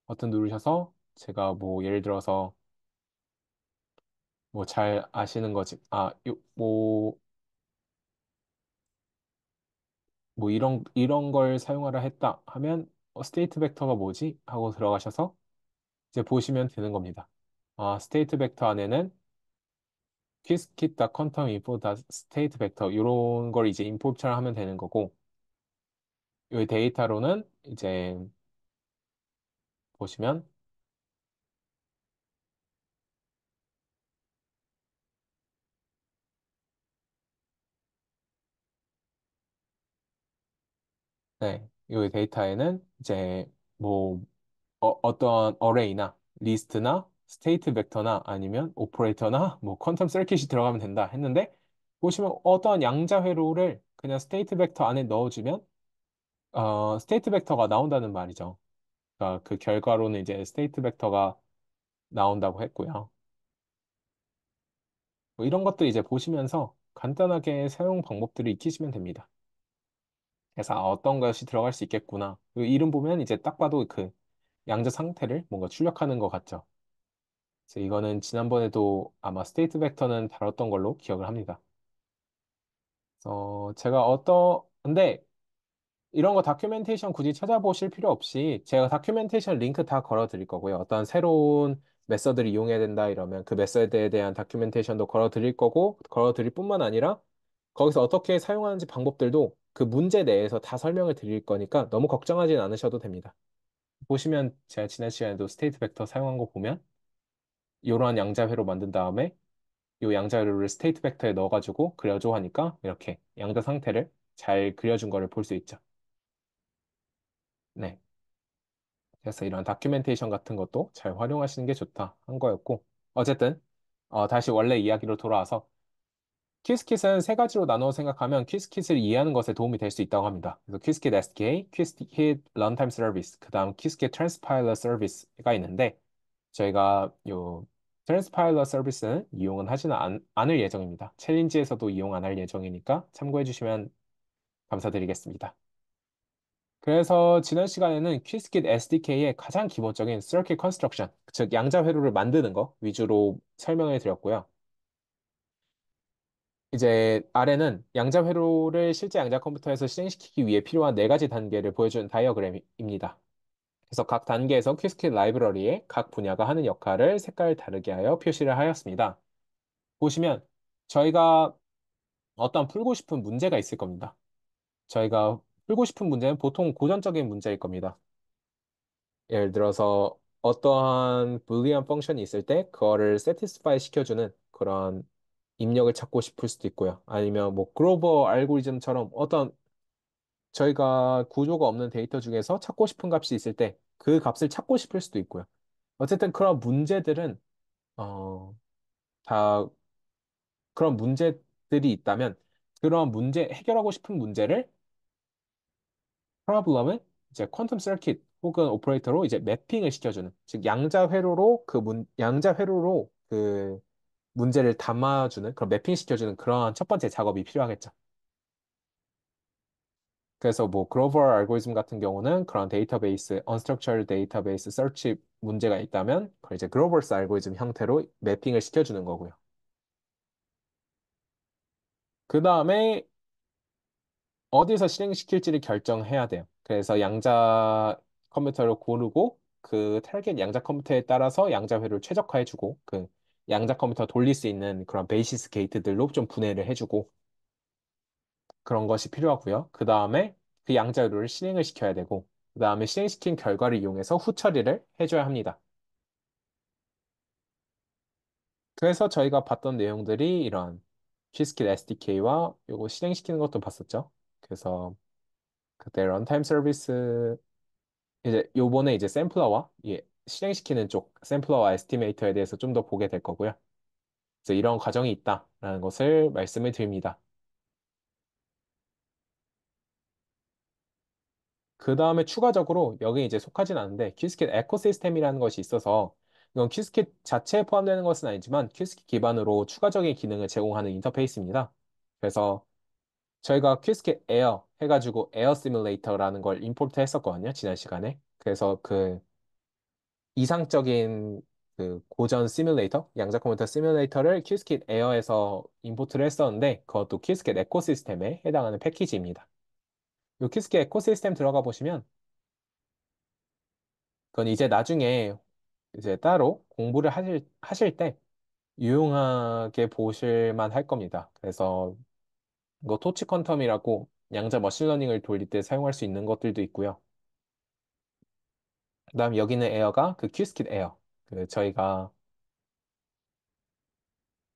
버튼 누르셔서 제가 뭐 예를 들어서 뭐 잘 아시는 거지. 뭐 이런 걸 사용하라 했다 하면 스테이트 벡터가 뭐지? 하고 들어가셔서 이제 보시면 되는 겁니다. 스테이트 벡터 안에는 quiskit.quantum info state vector 이런 걸 이제 인포처럼 하면 되는 거고 이 데이터로는 이제 보시면 네, 이 데이터에는 이제 뭐 어떤 어레이나 리스트나 스테이트 벡터나 아니면 오퍼레이터나 뭐 퀀텀 서킷이 들어가면 된다 했는데 보시면 어떠한 양자 회로를 그냥 스테이트 벡터 안에 넣어주면 스테이트 벡터가 나온다는 말이죠. 그러니까 그 결과로는 이제 스테이트 벡터가 나온다고 했고요. 뭐 이런 것들 이제 보시면서 간단하게 사용 방법들을 익히시면 됩니다. 그래서 어떤 것이 들어갈 수 있겠구나. 그 이름 보면 이제 딱 봐도 그 양자 상태를 뭔가 출력하는 것 같죠. 그래서 이거는 지난번에도 아마 스테이트 벡터는 다뤘던 걸로 기억을 합니다. 제가 근데 이런 거 다큐멘테이션 굳이 찾아보실 필요 없이 제가 다큐멘테이션 링크 다 걸어 드릴 거고요. 어떤 새로운 메서드를 이용해야 된다 이러면 그 메서드에 대한 다큐멘테이션도 걸어 드릴 거고, 걸어 드릴 뿐만 아니라 거기서 어떻게 사용하는지 방법들도 그 문제 내에서 다 설명을 드릴 거니까 너무 걱정하진 않으셔도 됩니다. 보시면 제가 지난 시간에도 스테이트 벡터 사용한 거 보면 이러한 양자회로 만든 다음에 이 양자회로를 스테이트 벡터에 넣어가지고 그려줘 하니까 이렇게 양자 상태를 잘 그려준 거를 볼 수 있죠. 네. 그래서 이런 다큐멘테이션 같은 것도 잘 활용하시는 게 좋다 한 거였고 어쨌든 다시 원래 이야기로 돌아와서 퀴즈킷은 세 가지로 나누어 생각하면 퀴즈킷을 이해하는 것에 도움이 될 수 있다고 합니다. 그래서 퀴즈킷 SDK, 퀴즈킷 Runtime Service, 그 다음 퀴즈킷 Transpiler Service가 있는데 저희가 요 Transpiler Service는 이용은 하지는 않을 예정입니다. 챌린지에서도 이용 안 할 예정이니까 참고해 주시면 감사드리겠습니다. 그래서 지난 시간에는 퀴즈킷 SDK의 가장 기본적인 Circuit Construction, 즉 양자 회로를 만드는 거 위주로 설명을 드렸고요. 이제 아래는 양자 회로를 실제 양자 컴퓨터에서 실행시키기 위해 필요한 네 가지 단계를 보여주는 다이어그램입니다. 그래서 각 단계에서 퀴즈킷 라이브러리의 각 분야가 하는 역할을 색깔 다르게 하여 표시를 하였습니다. 보시면 저희가 어떤 풀고 싶은 문제가 있을 겁니다. 저희가 풀고 싶은 문제는 보통 고전적인 문제일 겁니다. 예를 들어서 어떠한 불리한 펑션이 있을 때 그거를 satisfy 시켜주는 그런 입력을 찾고 싶을 수도 있고요. 아니면 뭐 그로버 알고리즘처럼 어떤 저희가 구조가 없는 데이터 중에서 찾고 싶은 값이 있을 때 그 값을 찾고 싶을 수도 있고요. 어쨌든 그런 문제들은 어, 다 그런 문제들이 있다면 그런 문제 해결하고 싶은 문제를 프로블럼을 이제 퀀텀 서킷 혹은 오퍼레이터로 이제 매핑을 시켜주는 즉 양자 회로로 그 문제를 담아주는 그런 매핑 시켜주는 그런 첫 번째 작업이 필요하겠죠. 그래서 뭐 그로버 알고리즘 같은 경우는 그런 데이터베이스, unstructured 데이터베이스 서치 문제가 있다면 그걸 이제 그로버스 알고리즘 형태로 매핑을 시켜주는 거고요. 그 다음에 어디서 실행시킬지를 결정해야 돼요. 그래서 양자 컴퓨터를 고르고 그 타겟 양자 컴퓨터에 따라서 양자 회로를 최적화해주고 그 양자 컴퓨터 돌릴 수 있는 그런 베이시스 게이트들로 좀 분해를 해주고 그런 것이 필요하고요. 그 다음에 그 양자 회로를 실행을 시켜야 되고 그 다음에 실행시킨 결과를 이용해서 후처리를 해줘야 합니다. 그래서 저희가 봤던 내용들이 이런 quiskit SDK와 요거 실행시키는 것도 봤었죠. 그래서 그때 런타임 서비스 이제 요번에 이제 샘플러와 실행시키는 쪽 샘플러와 에스티메이터에 대해서 좀 더 보게 될 거고요. 그래서 이런 과정이 있다라는 것을 말씀을 드립니다. 그 다음에 추가적으로 여기 이제 속하진 않은데 퀴스킷 에코시스템이라는 것이 있어서 이건 퀴스킷 자체에 포함되는 것은 아니지만 퀴스킷 기반으로 추가적인 기능을 제공하는 인터페이스입니다. 그래서 저희가 퀴스킷 에어 해가지고 에어 시뮬레이터라는 걸 임포트 했었거든요. 지난 시간에. 그래서 그 이상적인 그 고전 시뮬레이터, 양자 컴퓨터 시뮬레이터를 퀴스킷 에어에서 임포트를 했었는데 그것도 퀴스킷 에코시스템에 해당하는 패키지입니다. 이 퀴스킷 에코시스템 들어가 보시면 그건 이제 나중에 이제 따로 공부를 하실 때 유용하게 보실만 할 겁니다. 그래서 이거 토치 퀀텀이라고 양자 머신러닝을 돌릴 때 사용할 수 있는 것들도 있고요. 그다음 여기는 에어가 그 큐스킷 에어. 그 저희가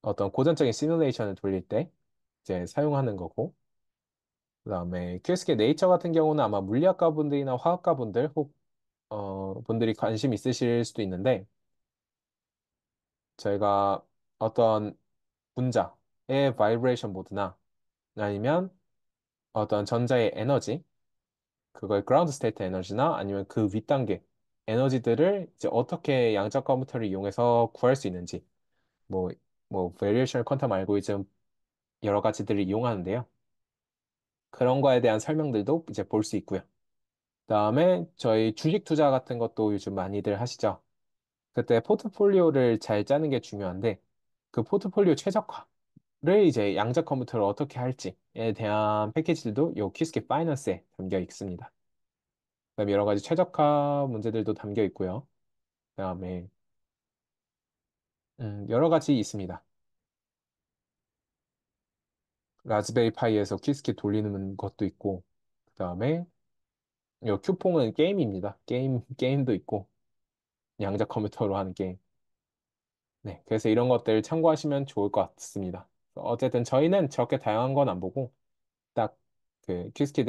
어떤 고전적인 시뮬레이션을 돌릴 때 이제 사용하는 거고. 그다음에 큐스킷 네이처 같은 경우는 아마 물리학과 분들이나 화학과 분들 혹 분들이 관심 있으실 수도 있는데 저희가 어떤 분자의 바이브레이션 모드나 아니면 어떤 전자의 에너지 그걸 그라운드 스테이트 에너지나 아니면 그 윗단계 에너지들을 이제 어떻게 양자 컴퓨터를 이용해서 구할 수 있는지 뭐, 베리에이션 퀀텀 알고리즘 여러 가지들을 이용하는데요. 그런 거에 대한 설명들도 이제 볼 수 있고요. 그다음에 저희 주식 투자 같은 것도 요즘 많이들 하시죠. 그때 포트폴리오를 잘 짜는 게 중요한데 그 포트폴리오 최적화를 이제 양자 컴퓨터를 어떻게 할지에 대한 패키지들도 요 키스케 파이낸스에 담겨 있습니다. 그다음에 여러 가지 최적화 문제들도 담겨 있고요. 그다음에 여러 가지 있습니다. 라즈베리 파이에서 키스켓 돌리는 것도 있고, 그다음에 요 큐퐁은 게임입니다. 게임도 있고, 양자 컴퓨터로 하는 게임. 네, 그래서 이런 것들 참고하시면 좋을 것 같습니다. 어쨌든 저희는 저렇게 다양한 건 안 보고, 딱 그 키스켓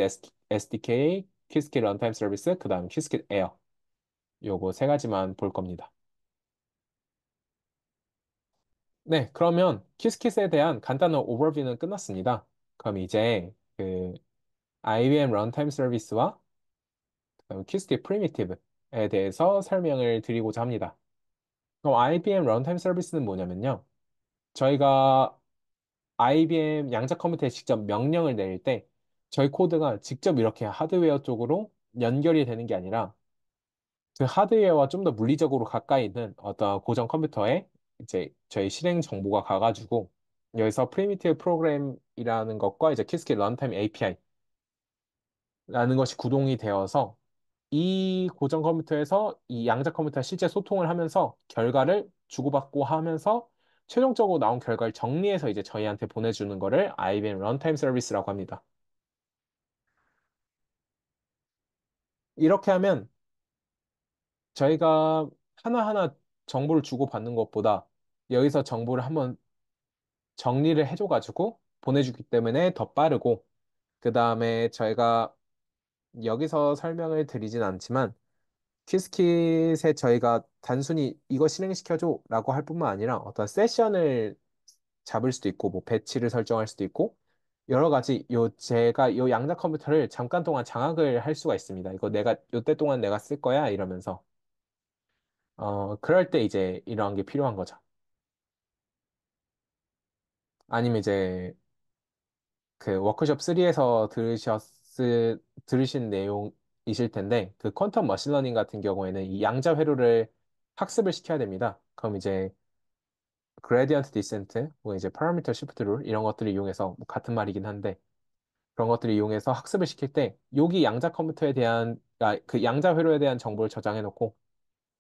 SDK, 키스켓 런타임 서비스, 그다음 키스켓 에어 요거 세 가지만 볼 겁니다. 네, 그러면 키스켓에 대한 간단한 오버뷰는 끝났습니다. 그럼 이제 그 IBM 런타임 서비스와 키스켓 프리미티브에 대해서 설명을 드리고자 합니다. 그럼 IBM 런타임 서비스는 뭐냐면요. 저희가 IBM 양자 컴퓨터에 직접 명령을 내릴 때 저희 코드가 직접 이렇게 하드웨어 쪽으로 연결이 되는 게 아니라 그 하드웨어와 좀 더 물리적으로 가까이 있는 어떤 고정 컴퓨터에 이제 저희 실행 정보가 가가지고 여기서 프리미티브 프로그램이라는 것과 이제 키스켓 런타임 API라는 것이 구동이 되어서 이 고정 컴퓨터에서 이 양자 컴퓨터와 실제 소통을 하면서 결과를 주고받고 하면서 최종적으로 나온 결과를 정리해서 이제 저희한테 보내주는 거를 IBM 런타임 서비스라고 합니다. 이렇게 하면 저희가 하나하나 정보를 주고받는 것보다 여기서 정보를 한번 정리를 해줘가지고 보내주기 때문에 더 빠르고 그 다음에 저희가 여기서 설명을 드리진 않지만 퀴즈킷에 저희가 단순히 이거 실행시켜줘 라고 할 뿐만 아니라 어떤 세션을 잡을 수도 있고 뭐 배치를 설정할 수도 있고 여러 가지 제가 요 양자 컴퓨터를 잠깐 동안 장악을 할 수가 있습니다. 이거 내가 요때 동안 내가 쓸 거야 이러면서 그럴 때 이제 이러한 게 필요한 거죠. 아니면 이제 그 워크숍 3에서 들으신 내용이실 텐데 그 퀀텀 머신러닝 같은 경우에는 이 양자 회로를 학습을 시켜야 됩니다. 그럼 이제 그레디언트 디센트, 뭐 이제 파라미터 시프트 룰 이런 것들을 이용해서 뭐 같은 말이긴 한데 그런 것들을 이용해서 학습을 시킬 때 여기 양자 컴퓨터에 대한 그 양자 회로에 대한 정보를 저장해 놓고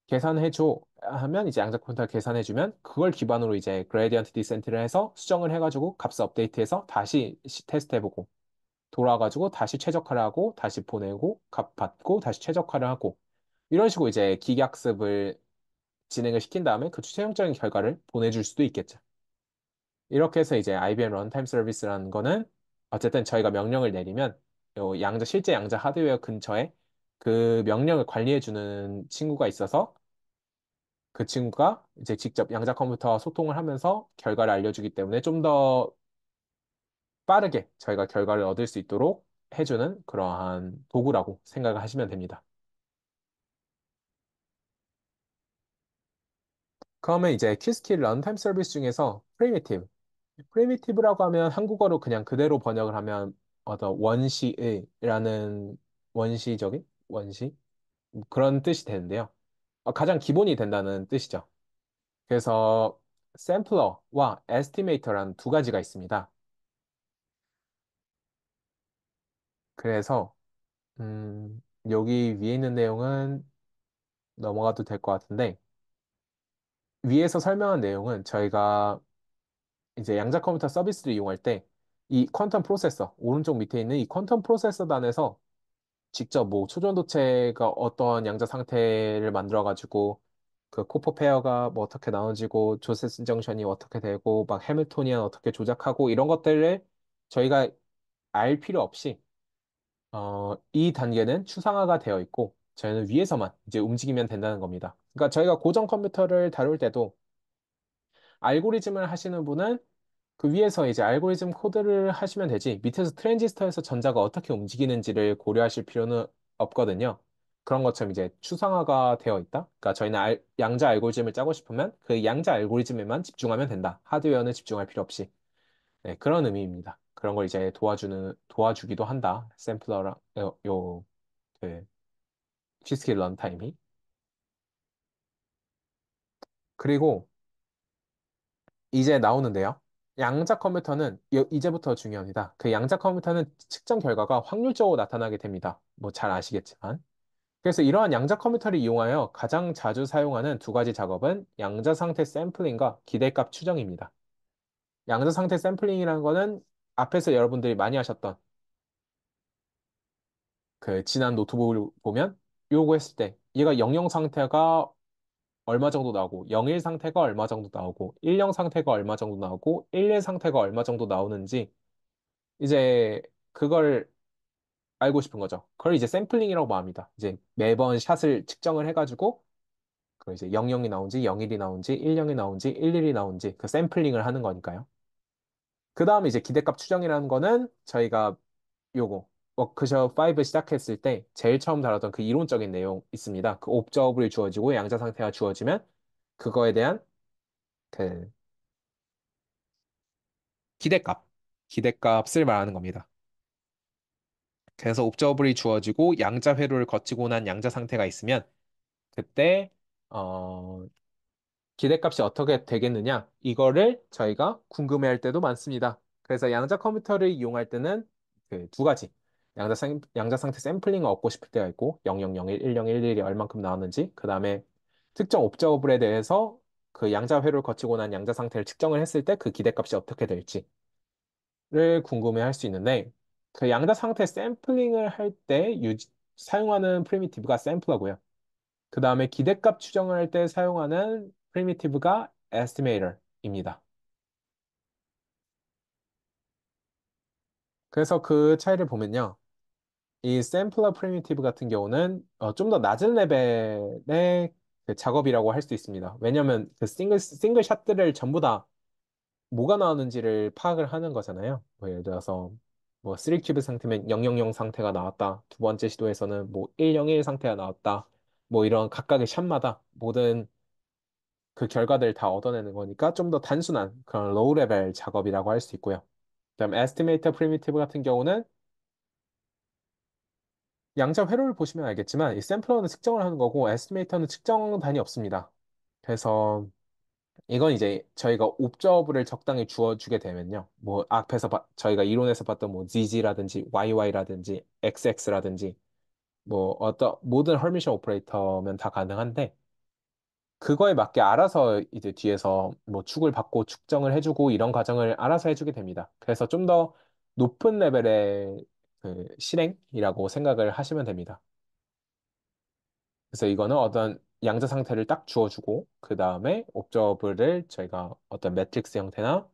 계산해 줘 하면 이제 양자 컴퓨터가 계산해 주면 그걸 기반으로 이제 그레디언트 디센트를 해서 수정을 해가지고 값을 업데이트해서 다시 테스트 해보고 돌아가지고 다시 최적화를 하고 다시 보내고 값 받고 다시 최적화를 하고 이런 식으로 이제 기계학습을 진행을 시킨 다음에 그 최종적인 결과를 보내줄 수도 있겠죠. 이렇게 해서 이제 IBM 런타임 서비스라는 거는 어쨌든 저희가 명령을 내리면 요 실제 양자 하드웨어 근처에 그 명령을 관리해주는 친구가 있어서 그 친구가 이제 직접 양자 컴퓨터와 소통을 하면서 결과를 알려주기 때문에 좀 더 빠르게 저희가 결과를 얻을 수 있도록 해주는 그러한 도구라고 생각을 하시면 됩니다. 그러면 이제 키스킬 런타임 서비스 중에서 프리미티브라고 하면 한국어로 그냥 그대로 번역을 하면 어떤 원시의라는 원시적인 원시 그런 뜻이 되는데요. 가장 기본이 된다는 뜻이죠. 그래서 샘플러와 에스티메이터라는 두 가지가 있습니다. 그래서 여기 위에 있는 내용은 넘어가도 될 것 같은데 위에서 설명한 내용은 저희가 이제 양자 컴퓨터 서비스를 이용할 때 이 퀀텀 프로세서, 오른쪽 밑에 있는 이 퀀텀 프로세서 단에서 직접 뭐 초전도체가 어떤 양자 상태를 만들어가지고 그 코퍼 페어가 뭐 어떻게 나눠지고 조세슨 정션이 어떻게 되고 막 해밀토니안 어떻게 조작하고 이런 것들을 저희가 알 필요 없이 이 단계는 추상화가 되어 있고 저희는 위에서만 이제 움직이면 된다는 겁니다. 그러니까 저희가 고전 컴퓨터를 다룰 때도 알고리즘을 하시는 분은 그 위에서 이제 알고리즘 코드를 하시면 되지 밑에서 트랜지스터에서 전자가 어떻게 움직이는지를 고려하실 필요는 없거든요. 그런 것처럼 이제 추상화가 되어 있다. 그러니까 저희는 양자 알고리즘을 짜고 싶으면 그 양자 알고리즘에만 집중하면 된다. 하드웨어는 집중할 필요 없이. 네, 그런 의미입니다. 그런 걸 이제 도와주기도 한다. 샘플러랑, 그, q 스 런타임이. 그리고 이제 나오는데요. 양자 컴퓨터는 이제부터 중요합니다. 그 양자 컴퓨터는 측정 결과가 확률적으로 나타나게 됩니다. 뭐 잘 아시겠지만. 그래서 이러한 양자 컴퓨터를 이용하여 가장 자주 사용하는 두 가지 작업은 양자 상태 샘플링과 기대값 추정입니다. 양자 상태 샘플링이라는 거는 앞에서 여러분들이 많이 하셨던 그 지난 노트북을 보면 요거 했을 때 얘가 00 상태가 얼마 정도 나오고 01 상태가 얼마 정도 나오고 10 상태가 얼마 정도 나오고 11 상태가 얼마 정도 나오는지 이제 그걸 알고 싶은 거죠. 그걸 이제 샘플링이라고 말합니다. 이제 매번 샷을 측정을 해가지고 그 이제 00이 나온지 01이 나온지 10이 나온지 11이 나온지 그 샘플링을 하는 거니까요. 그 다음에 이제 기대값 추정이라는 거는 저희가 요거 워크숍 5 시작했을 때 제일 처음 다뤘던 그 이론적인 내용 있습니다. 그 옵저버블이 주어지고 양자 상태가 주어지면 그거에 대한 그 기대값, 기대값을 말하는 겁니다. 그래서 옵저버블이 주어지고 양자 회로를 거치고 난 양자 상태가 있으면 그때 어, 기대값이 어떻게 되겠느냐? 이거를 저희가 궁금해할 때도 많습니다. 그래서 양자 컴퓨터를 이용할 때는 그 두 가지. 양자 상태 샘플링을 얻고 싶을 때가 있고 0001, 1011이 얼만큼 나왔는지 그 다음에 특정 옵저버블에 대해서 그 양자 회로를 거치고 난 양자 상태를 측정을 했을 때 그 기대값이 어떻게 될지를 궁금해할 수 있는데 그 양자 상태 샘플링을 할 때 사용하는 프리미티브가 샘플러고요. 그 다음에 기대값 추정을 할 때 사용하는 프리미티브가 estimator입니다. 그래서 그 차이를 보면요. 이 샘플러 프리미티브 같은 경우는 좀 더 낮은 레벨의 그 작업이라고 할 수 있습니다. 왜냐하면 그 싱글 샷들을 전부 다 뭐가 나오는지를 파악을 하는 거잖아요. 뭐 예를 들어서 뭐 3큐브 상태면 000 상태가 나왔다. 두 번째 시도에서는 뭐 101 상태가 나왔다. 뭐 이런 각각의 샷마다 모든 그 결과들을 다 얻어내는 거니까 좀 더 단순한 그런 로우 레벨 작업이라고 할 수 있고요. 그다음 에스티메이터 프리미티브 같은 경우는 양자 회로를 보시면 알겠지만 이 샘플러는 측정을 하는 거고 에스티메이터는 측정 단위 없습니다. 그래서 이건 이제 저희가 옵저버를 적당히 주어주게 되면요. 뭐 앞에서 저희가 이론에서 봤던 뭐 ZZ라든지 YY라든지 XX라든지 뭐 어떤 모든 헐미션 오퍼레이터면 다 가능한데 그거에 맞게 알아서 이제 뒤에서 뭐 축을 받고 측정을 해주고 이런 과정을 알아서 해주게 됩니다. 그래서 좀 더 높은 레벨의 그 실행이라고 생각을 하시면 됩니다. 그래서 이거는 어떤 양자 상태를 딱 주어주고 그 다음에 옵저버를 저희가 어떤 매트릭스 형태나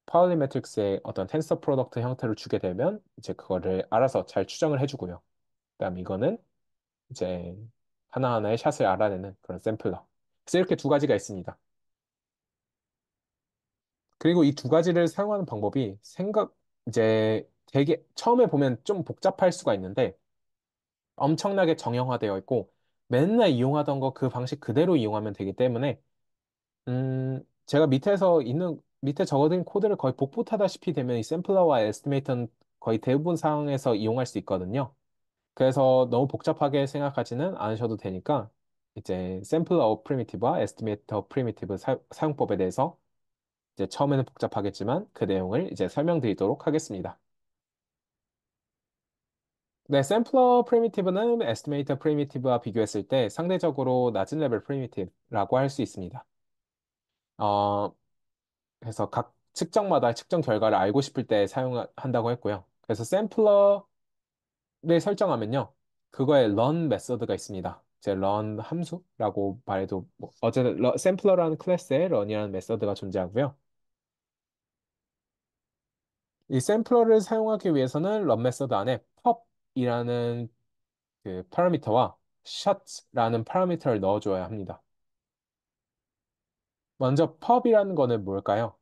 파울리 매트릭스의 어떤 텐서 프로덕트 형태로 주게 되면 이제 그거를 알아서 잘 추정을 해주고요. 그다음 이거는 이제 하나하나의 샷을 알아내는 그런 샘플러. 그래서 이렇게 두 가지가 있습니다. 그리고 이 두 가지를 사용하는 방법이 이제 되게, 처음에 보면 좀 복잡할 수가 있는데 엄청나게 정형화되어 있고 맨날 이용하던 거 그 방식 그대로 이용하면 되기 때문에, 제가 밑에 적어둔 코드를 거의 복붙하다시피 되면 이 샘플러와 에스티메이터는 거의 대부분 상황에서 이용할 수 있거든요. 그래서 너무 복잡하게 생각하지는 않으셔도 되니까 이제 샘플러 프리미티브와 에스티메이터 프리미티브 사용법에 대해서 이제 처음에는 복잡하겠지만 그 내용을 이제 설명드리도록 하겠습니다. 네, 샘플러 프리미티브는 에스티메이터 프리미티브와 비교했을 때 상대적으로 낮은 레벨 프리미티브라고 할 수 있습니다. 어, 그래서 각 측정마다 측정 결과를 알고 싶을 때 사용한다고 했고요. 그래서 샘플러를 설정하면요. 그거에 run 메서드가 있습니다. 이제 run 함수라고 말해도 어쨌든 샘플러라는 클래스에 run이라는 메서드가 존재하고요. 이 샘플러를 사용하기 위해서는 run 메서드 안에 pop이라는 그 파라미터와 shot라는 파라미터를 넣어줘야 합니다. 먼저 pop이라는 거는 뭘까요?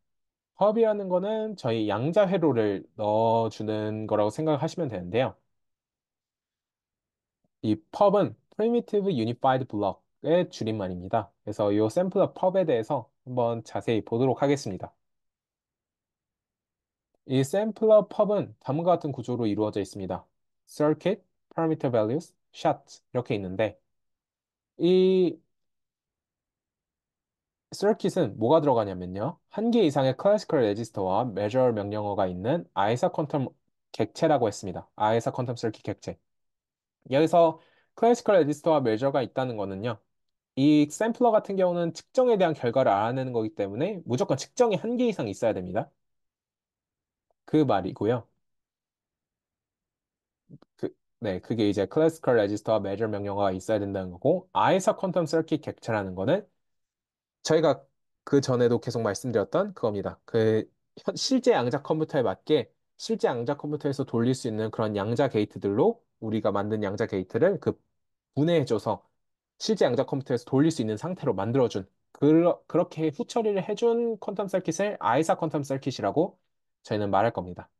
pop이라는 거는 저희 양자 회로를 넣어주는 거라고 생각하시면 되는데요. 이 pop은 Primitive Unified Block의 줄임말입니다. 그래서 이 샘플러 pop에 대해서 한번 자세히 보도록 하겠습니다. 이 샘플러 pop은 다음과 같은 구조로 이루어져 있습니다. Circuit, Parameter Values, Shot 이렇게 있는데 이 circuit은 뭐가 들어가냐면요. 한 개 이상의 클래시컬 레지스터와 measure 명령어가 있는 아이사 퀀텀 객체라고 했습니다. 아이사 퀀텀 서킷 객체. 여기서 클래시컬 레지스터와 measure가 있다는 거는요. 이 샘플러 같은 경우는 측정에 대한 결과를 알아내는 거기 때문에 무조건 측정이 한 개 이상 있어야 됩니다. 그 말이고요. 네, 그게 이제 클래시컬 레지스터와 measure 명령어가 있어야 된다는 거고, 아이사 퀀텀 서킷 객체라는 거는 저희가 그 전에도 계속 말씀드렸던 그겁니다. 실제 양자 컴퓨터에 맞게 실제 양자 컴퓨터에서 돌릴 수 있는 그런 양자 게이트들로 우리가 만든 양자 게이트를 분해해줘서 실제 양자 컴퓨터에서 돌릴 수 있는 상태로 만들어준 그렇게 후처리를 해준 퀀텀 서킷을 아이사 퀀텀 서킷이라고 저희는 말할 겁니다.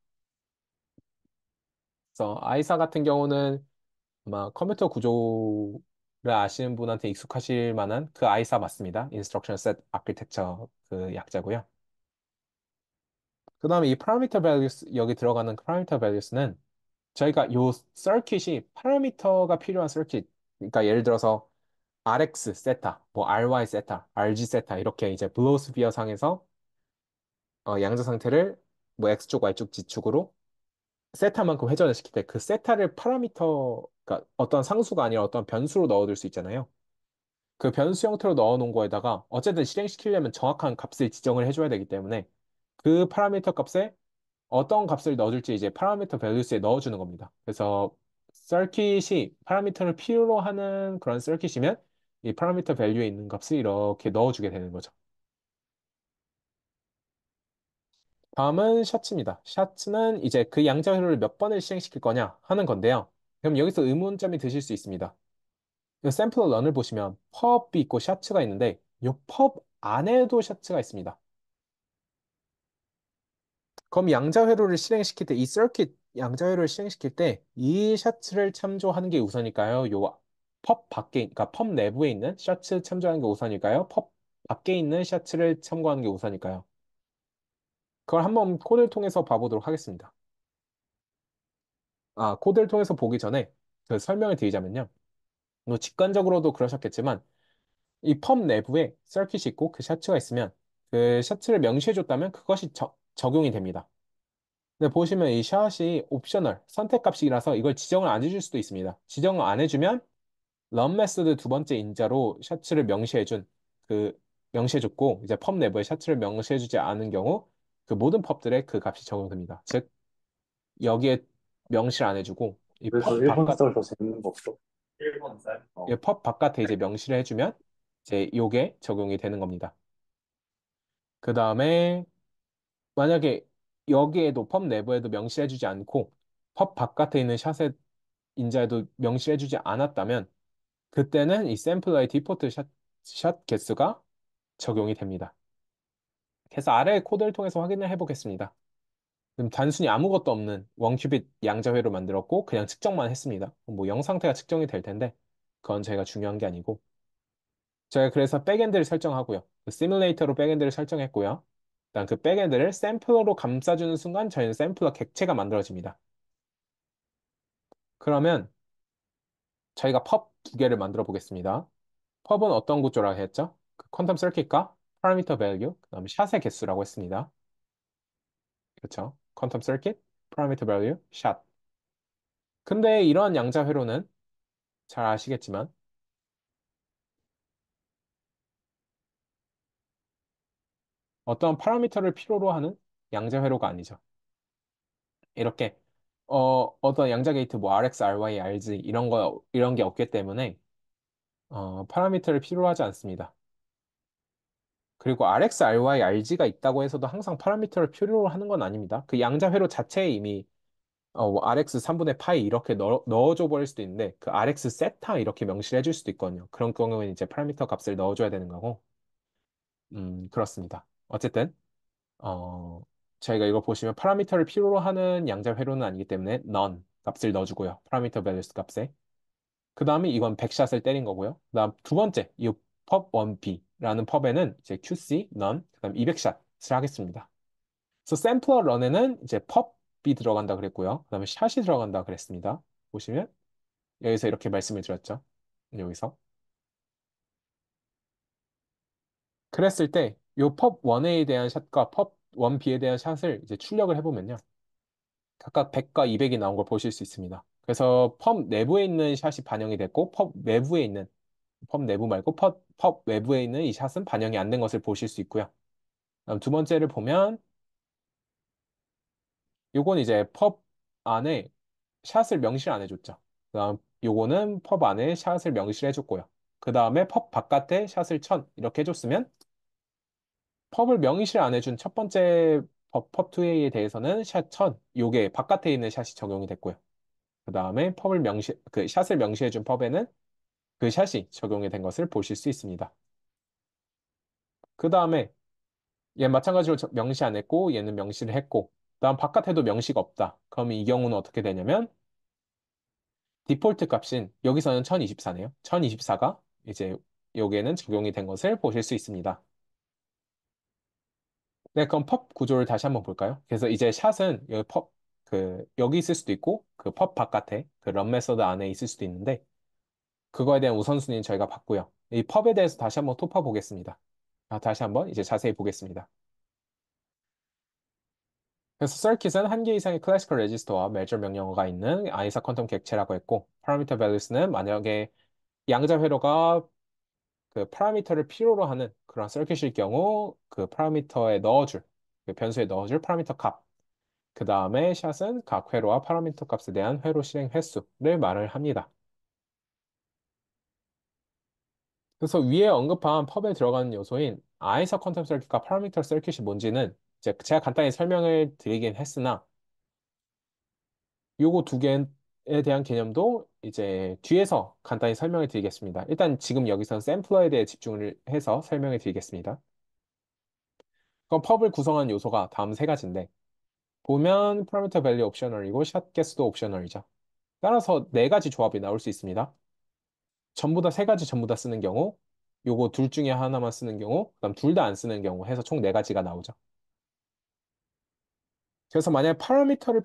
그래서 아이사 같은 경우는 아마 컴퓨터 구조를 아시는 분한테 익숙하실 만한 그 아이사 맞습니다. Instruction Set Architecture 그 약자고요. 그 다음에 이 parameter values, 여기 들어가는 parameter values는 저희가 요 서킷이 파라미터가 필요한 서킷, 그러니까 예를 들어서 RX 세타, 뭐 RY 세타, RG 세타 이렇게 이제 블로스피어 상에서 양자 상태를 뭐 X축, Y축, G축으로 세타만큼 회전을 시킬 때 그 세타를 파라미터, 그러니까 어떤 상수가 아니라 어떤 변수로 넣어둘 수 있잖아요. 그 변수 형태로 넣어놓은 거에다가 어쨌든 실행시키려면 정확한 값을 지정을 해줘야 되기 때문에 그 파라미터 값에 어떤 값을 넣어줄지 이제 파라미터 밸류스에 넣어주는 겁니다. 그래서 서킷이 파라미터를 필요로 하는 그런 서킷이면 이 파라미터 밸류에 있는 값을 이렇게 넣어주게 되는 거죠. 다음은 샤츠입니다. 샤츠는 이제 그 양자 회로를 몇 번을 실행시킬 거냐 하는 건데요. 그럼 여기서 의문점이 드실 수 있습니다. 이 샘플러 런을 보시면 펍이 있고 샤츠가 있는데 이 펍 안에도 샤츠가 있습니다. 그럼 양자 회로를 실행시킬 때 이 서킷 양자 회로를 실행시킬 때 이 샤츠를 참조하는 게 우선일까요? 요 펍 밖에 그러니까 펍 내부에 있는 샤츠 참조하는 게 우선일까요? 펍 밖에 있는 샤츠를 참고하는 게 우선일까요? 그걸 한번 코드를 통해서 봐보도록 하겠습니다. 코드를 통해서 보기 전에 그 설명을 드리자면요. 뭐 직관적으로도 그러셨겠지만 이 펍 내부에 서킷이 있고 그 샤츠가 있으면 그 샤츠를 명시해줬다면 그것이 적용이 됩니다. 근데 보시면 이 샷이 옵셔널 선택값이라서 이걸 지정을 안 해줄 수도 있습니다. 지정을 안 해주면 run 메소드 두 번째 인자로 샤츠를 그 명시해줬고 이제 펍 내부에 샤츠를 명시해주지 않은 경우 그 모든 펍들의 그 값이 적용됩니다. 즉 여기에 명시를 안 해주고 그래서 일본 썰 더 재밌는 거 없어? 일본 쌀? 이 펍 바깥에 이제 명시를 해주면 이제 요게 적용이 되는 겁니다. 그 다음에 만약에 여기에도 펍 내부에도 명시해주지 않고 펍 바깥에 있는 샷의 인자에도 명시해주지 않았다면 그때는 이 샘플러의 디포트 샷 개수가 적용이 됩니다. 그래서 아래 코드를 통해서 확인을 해보겠습니다. 그럼 단순히 아무것도 없는 원큐빗 양자회로 만들었고 그냥 측정만 했습니다. 뭐 영 상태가 측정이 될 텐데 그건 저희가 중요한 게 아니고 제가 그래서 백엔드를 설정하고요. 그 시뮬레이터로 백엔드를 설정했고요. 일단 그 백엔드를 샘플러로 감싸주는 순간 저희는 샘플러 객체가 만들어집니다. 그러면 저희가 펍 두 개를 만들어 보겠습니다. 펍은 어떤 구조라고 했죠? 그 퀀텀 서킷과 파라미터 밸류, 그다음에 샷의 개수라고 했습니다. 그렇죠? 퀀텀 서킷, 파라미터 밸류, 샷. 근데 이런 양자 회로는 잘 아시겠지만 어떤 파라미터를 필요로 하는 양자 회로가 아니죠. 이렇게 어떤 양자 게이트 뭐 RX, RY, RG 이런 게 없기 때문에 파라미터를 필요로 하지 않습니다. 그리고 RX, RY, RG가 있다고 해서도 항상 파라미터를 필요로 하는 건 아닙니다. 그 양자 회로 자체에 이미 뭐 RX 3분의 파이 이렇게 넣어줘 버릴 수도 있는데 그 RX 세타 이렇게 명시를 해줄 수도 있거든요. 그런 경우에는 이제 파라미터 값을 넣어줘야 되는 거고 그렇습니다. 어쨌든 어, 저희가 이거 보시면 파라미터를 필요로 하는 양자 회로는 아니기 때문에 none 값을 넣어주고요. 파라미터 밸류스 값에. 그 다음에 이건 백샷을 때린 거고요. 그 다음 두 번째, 이 pub1b라는 펍에는 이제 QC, none, 그 다음 200샷을 하겠습니다. 그래서 샘플러 런에는 이제 pub이 들어간다 그랬고요. 그 다음에 샷이 들어간다 그랬습니다. 보시면 여기서 이렇게 말씀을 드렸죠. 여기서. 그랬을 때 이 pub1a에 대한 샷과 pub1b에 대한 샷을 이제 출력을 해보면요. 각각 100과 200이 나온 걸 보실 수 있습니다. 그래서 펌 내부에 있는 샷이 반영이 됐고 펌 외부에 있는 펌 내부 말고 펌 외부에 있는 이 샷은 반영이 안 된 것을 보실 수 있고요. 그다음 두 번째를 보면 요건 이제 펍 안에 샷을 명시를 안 해줬죠. 그다음 요거는 펍 안에 샷을 명시를 해줬고요. 그 다음에 펍 바깥에 샷을 1000 이렇게 해줬으면 펍을 명시를 안 해준 첫 번째 펍2A에 대해서는 샷 1000 요게 바깥에 있는 샷이 적용이 됐고요. 그 다음에 그 샷을 명시해준 펍에는 그 샷이 적용이 된 것을 보실 수 있습니다. 그 다음에 얘 마찬가지로 명시 안 했고 얘는 명시를 했고 다음 바깥에도 명시가 없다. 그럼 이 경우는 어떻게 되냐면 디폴트 값인 여기서는 1024네요. 1024가 이제 여기에는 적용이 된 것을 보실 수 있습니다. 네, 그럼 펍 구조를 다시 한번 볼까요? 그래서 이제 샷은 여기 여기 있을 수도 있고 그 펍 바깥에 그 런 메서드 안에 있을 수도 있는데 그거에 대한 우선순위는 저희가 봤고요. 이 펍에 대해서 다시 한번 토파 보겠습니다. 다시 한번 이제 자세히 보겠습니다. 그래서 서킷은 한 개 이상의 클래시컬 레지스터와 메저 명령어가 있는 아이사 퀀텀 객체라고 했고, 파라미터 밸류스는 만약에 양자 회로가 그 파라미터를 필요로 하는 그런 서킷일 경우 그 파라미터에 넣어줄, 그 변수에 넣어줄 파라미터 값. 그 다음에 샷은 각 회로와 파라미터 값에 대한 회로 실행 횟수를 말을 합니다. 그래서 위에 언급한 펍에 들어가는 요소인 아이사 퀀텀 서킷과 파라미터 서킷이 뭔지는 이제 제가 간단히 설명을 드리긴 했으나 요거 두 개에 대한 개념도 이제 뒤에서 간단히 설명을 드리겠습니다. 일단 지금 여기서 샘플러에 대해 집중을 해서 설명을 드리겠습니다. 그럼 펍을 구성하는 요소가 다음 세 가지인데 보면 parameter value 옵셔널이고 샷 개수도 옵셔널이죠. 따라서 네 가지 조합이 나올 수 있습니다. 전부 다 세 가지 전부 다 쓰는 경우 요거 둘 중에 하나만 쓰는 경우 그다음 둘 다 안 쓰는 경우 해서 총 네 가지가 나오죠. 그래서 만약에 파라미터를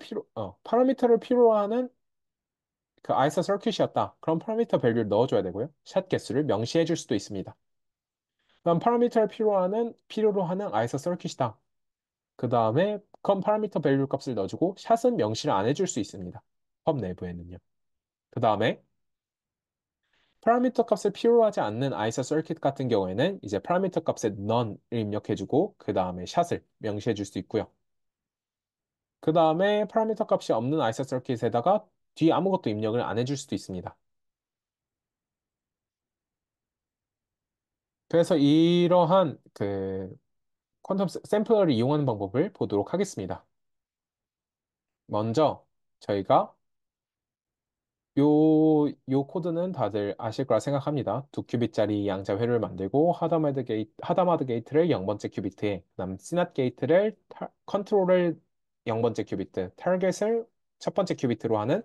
필요로 하는 그 아이사 서킷이었다. 그럼 파라미터 밸류를 넣어줘야 되고요. 샷 개수를 명시해 줄 수도 있습니다. 그럼 파라미터를 필요로 하는 아이사 서킷이다. 그 다음에 그럼 파라미터 밸류 값을 넣어주고 샷은 명시를 안 해줄 수 있습니다. 펍 내부에는요. 그 다음에 파라미터 값을 필요로 하지 않는 아이사 서킷 같은 경우에는 이제 파라미터 값에 none을 입력해주고 그 다음에 샷을 명시해 줄 수 있고요. 그 다음에 파라미터 값이 없는 아이사 서킷에다가 뒤 아무것도 입력을 안 해줄 수도 있습니다. 그래서 이러한 그 퀀텀 샘플러를 이용하는 방법을 보도록 하겠습니다. 먼저 저희가 요 코드는 다들 아실 거라 생각합니다. 두 큐빗짜리 양자 회로를 만들고 하다마드 게이트를 0번째 큐비트에 그다음 시낫 게이트를 컨트롤을 0번째 큐비트, 타겟을 첫 번째 큐비트로 하는